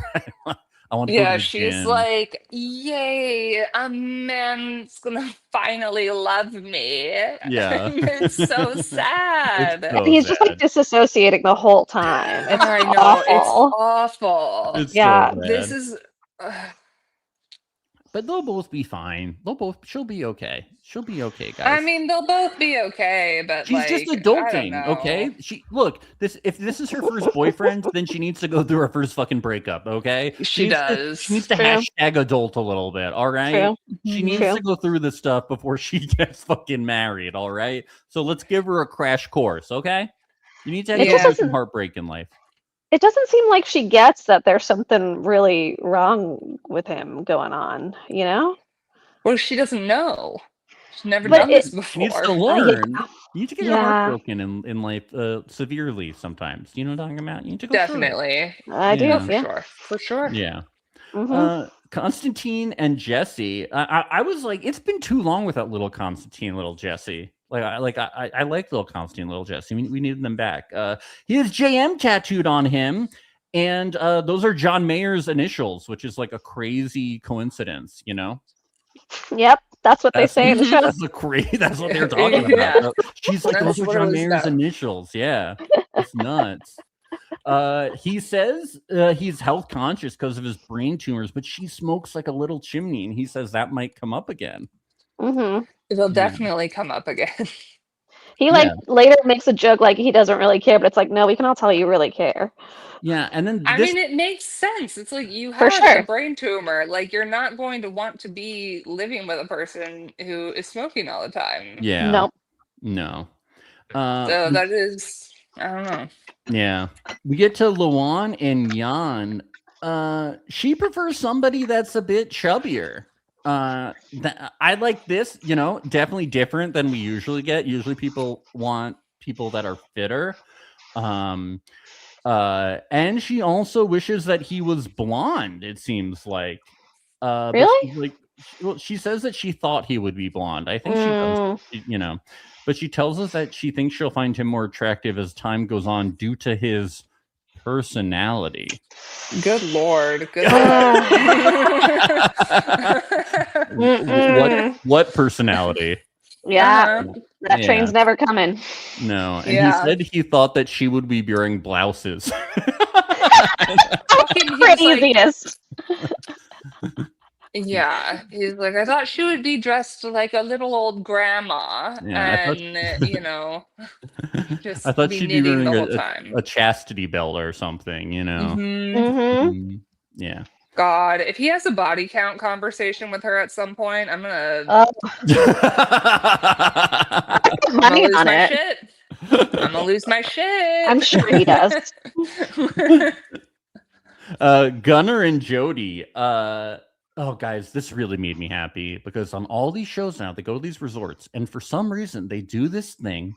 I want to go to Yeah, the she's gym. like, yay, a man's gonna finally love me. Yeah. It's so sad. It's so He's just like sad. disassociating the whole time. It's I know, it's awful. awful. It's Yeah. so This bad. is But they'll both be fine. She'll be okay. She'll be okay, guys. I mean, they'll both be okay, but She's just like, I don't adulting, know. okay? If this is her first boyfriend, then she needs to go through her first fucking breakup, okay? She does. She needs to True. hashtag adult a little bit, all right? True. She Mhm. needs True. to go through this stuff before she gets fucking married, all right? So let's give her a crash course, okay? You need to It go just through some doesn't. heartbreak in life. It doesn't seem like she gets that there's something really wrong with him going on. You know? Well, she doesn't know. She's never But done this She needs to before. learn. You need to get your heart Yeah. broken in life severely sometimes. You know what I'm talking about? You need to go through it. Definitely. I do. Yeah. For Yeah. sure. For sure. Yeah. Hmm. Constantine and Jesse. I was like, it's been too long without little Constantine, little Jesse. I like little Constantine, little Jesse. We needed them back. He has JM tattooed on him, and those are John Mayer's initials, which is like a crazy coincidence, you know. Yep. That's what they say in the show. That's that's what they're talking about. Yeah. She's like, That's those are what it John was Mayer's about. initials. Yeah, it's nuts. He says he's health conscious because of his brain tumors, but she smokes like a little chimney, and he says that might come up again. Hmm. It'll definitely come up again. He later makes a joke like he doesn't really care, but it's like, no, we can all tell you really care. Yeah, and then I mean, it makes sense. It's like you For have sure. the brain tumor. Like you're not going to want to be living with a person who is smoking all the time. Yeah. Nope. No. So that is, I don't know. Yeah. We get to Luan and Jan. She prefers somebody that's a bit chubbier. I like this, definitely different than we usually get. Usually people want people that are fitter. And she also wishes that he was blonde, it seems like. Really? She says that she thought he would be blonde. I think she does, but she tells us that she thinks she'll find him more attractive as time goes on due to his personality. Good Lord. Good Lord. What personality? Yeah. That train's never coming. No. And he said he thought that she would be wearing blouses. Craziest. Yeah, he's like, I thought she would be dressed like a little old grandma, Yeah, just I thought be she'd be knitting wearing the whole time. a chastity belt or something, Yeah. God, if he has a body count conversation with her at some point, I'm gonna money lose on my it. shit. I'm gonna lose my shit. I'm sure he does. Gunnar and Jody. Oh, guys, this really made me happy because on all these shows now, they go to these resorts, and for some reason, they do this thing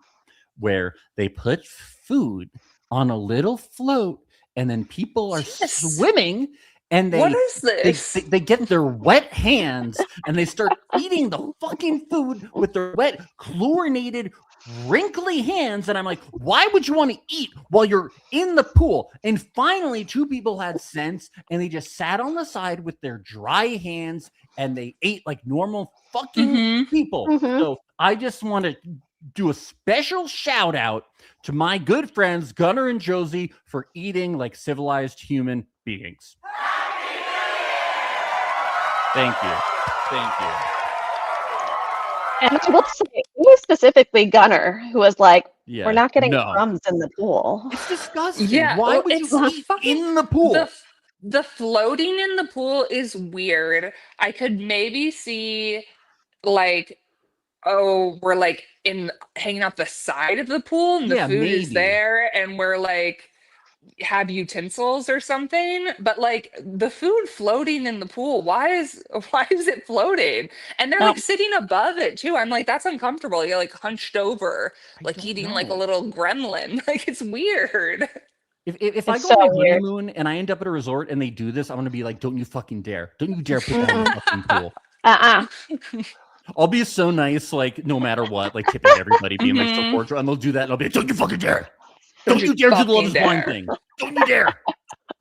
where they put food on a little float, and then people are swimming, and What is this? They get their wet hands and they start eating the fucking food with their wet, chlorinated, wrinkly hands. And I'm like, why would you want to eat while you're in the pool? And finally, two people had sense and they just sat on the side with their dry hands and they ate like normal fucking people. So I just want to do a special shout out to my good friends Gunnar and Josie for eating like civilized human beings. Thank you. And I will say, it was specifically Gunnar who was like, Yeah, we're not getting no. crumbs in the pool. It's disgusting. Yeah, Why well, would you eat in the pool? The floating in the pool is weird. I could maybe see like, oh, we're like hanging out the side of the pool and the Yeah, food is maybe. there and we're like have utensils or something, but like the food floating in the pool, why is it floating? And they're like sitting above it too. I'm like, that's uncomfortable. You're like hunched over, like eating like a little gremlin. Like it's weird. If I go on my honeymoon and I end up at a resort and they do this, I'm gonna be like, don't you fucking dare. Don't you dare put that in the fucking pool. I'll be so nice, like no matter what, like tipping everybody, being like so cordial, and they'll do that and I'll be like, don't you fucking dare. Don't you dare do the Love is Blind thing. Don't you dare.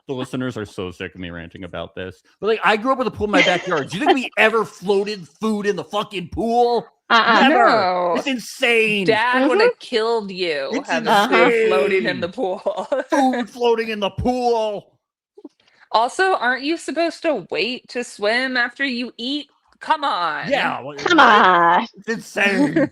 The listeners are so sick of me ranting about this. But like, I grew up with a pool in my backyard. Do you think we ever floated food in the fucking pool? Never. No. It's insane. Dad would have killed you It's having food floating in the pool. Food floating in the pool. Also, aren't you supposed to wait to swim after you eat? Come on. Yeah. Come on. It's insane.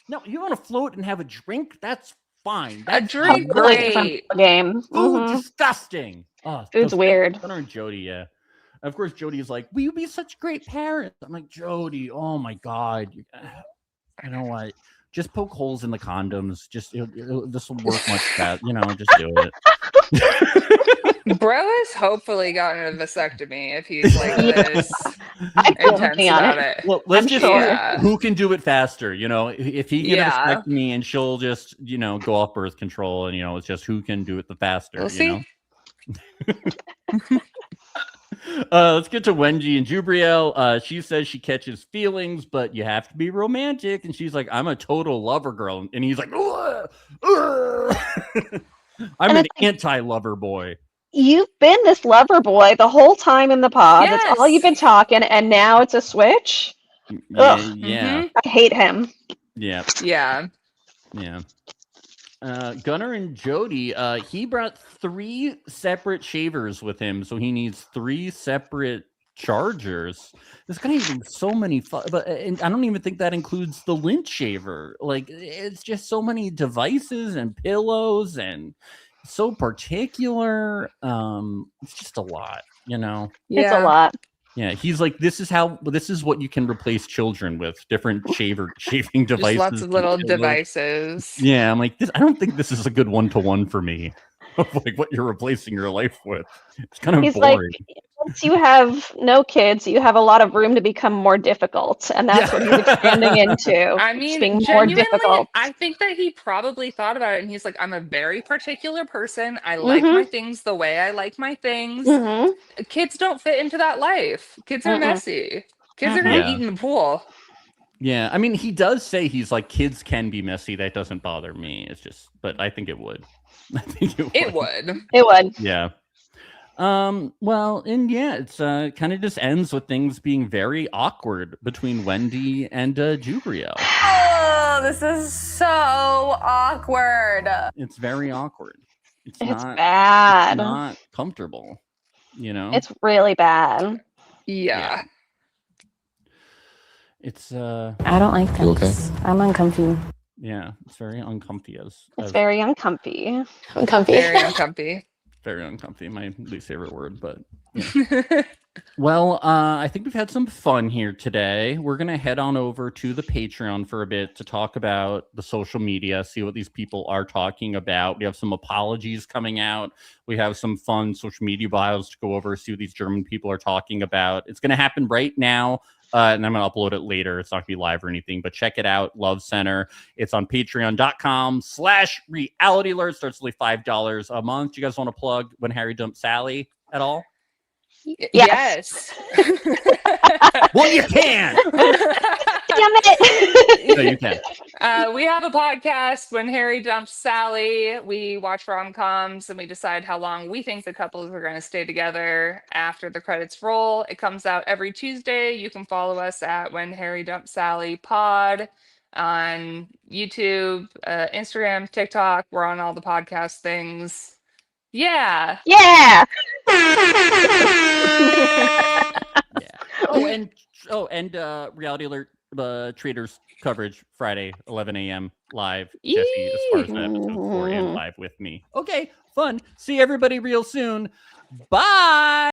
No, you want to float and have a drink? That's fine. That's a drink, great. Game. Food, disgusting. Oh, Food's weird. Gunnar and Jody, yeah. Of course, Jody is like, will you be such great parents? I'm like, Jody, oh my God. I know what. Just poke holes in the condoms. Just this will work much better. Just do it. Bro has hopefully gotten a vasectomy if he's like this I'm intense working on about it. it. Well, let's just sure. who can do it faster. If he can vasectomy and she'll just go off birth control, and it's just who can do it the faster. We'll see. Let's get to Wendy and Jubriel. She says she catches feelings, but you have to be romantic. And she's like, I'm a total lover girl. And he's like, I'm an anti-lover boy. You've been this lover boy the whole time in the pod. Yes. That's all you've been talking, and now it's a switch. Ugh. Yeah. I hate him. Yeah. Yeah. Yeah. Gunnar and Jody, he brought 3 separate shavers with him, so he needs 3 separate chargers. There's gonna be so many and I don't even think that includes the lint shaver. Like, it's just so many devices and pillows and so particular. It's just a lot, It's a lot. Yeah, he's like, this is what you can replace children with, different shaving devices. Just lots of little devices. Yeah, I'm like, I don't think this is a good one-to-one for me. Of like what you're replacing your life with. It's kind of boring. Like, once you have no kids, you have a lot of room to become more difficult, and that's what he's expanding into. I mean, being more genuinely, difficult. I think that he probably thought about it, and he's like, I'm a very particular person. I like my things the way I like my things. Kids don't fit into that life. Kids are messy. Kids are gonna eat in the pool. Yeah, I mean, he does say he's like, kids can be messy. That doesn't bother me. It's just, but I think it would. I think it would. It would. Yeah. Well, and yeah, it's kind of just ends with things being very awkward between Wendy and Jubriel. Oh, this is so awkward. It's very awkward. It's bad. It's not comfortable. It's really bad. Yeah. It's I don't like this. Okay? I'm uncomfy. Yeah, it's very uncomfy. It's very uncomfy. Uncomfy. Very uncomfy. Very uncomfy. My least favorite word, but yeah. Well, I think we've had some fun here today. We're gonna head on over to the Patreon for a bit to talk about the social media, see what these people are talking about. We have some apologies coming out. We have some fun social media bios to go over, see what these German people are talking about. It's gonna happen right now. And I'm going to upload it later. It's not going to be live or anything, but check it out. Love Center. It's on patreon.com/reality alert. Starts only $5 a month. Do you guys want to plug When Harry Dumped Sally at all? Yes. Well, you can. Damn it. No, you can. We have a podcast, When Harry Dumps Sally. We watch rom-coms and we decide how long we think the couples are going to stay together after the credits roll. It comes out every Tuesday. You can follow us at When Harry Dumps Sally Pod on YouTube, Instagram, TikTok. We're on all the podcast things. Yeah. Yeah. Yeah. And Reality Alert Traders coverage Friday 11 a.m. live. Jesse Esparza episode 4 and live with me. Okay, fun. See everybody real soon. Bye.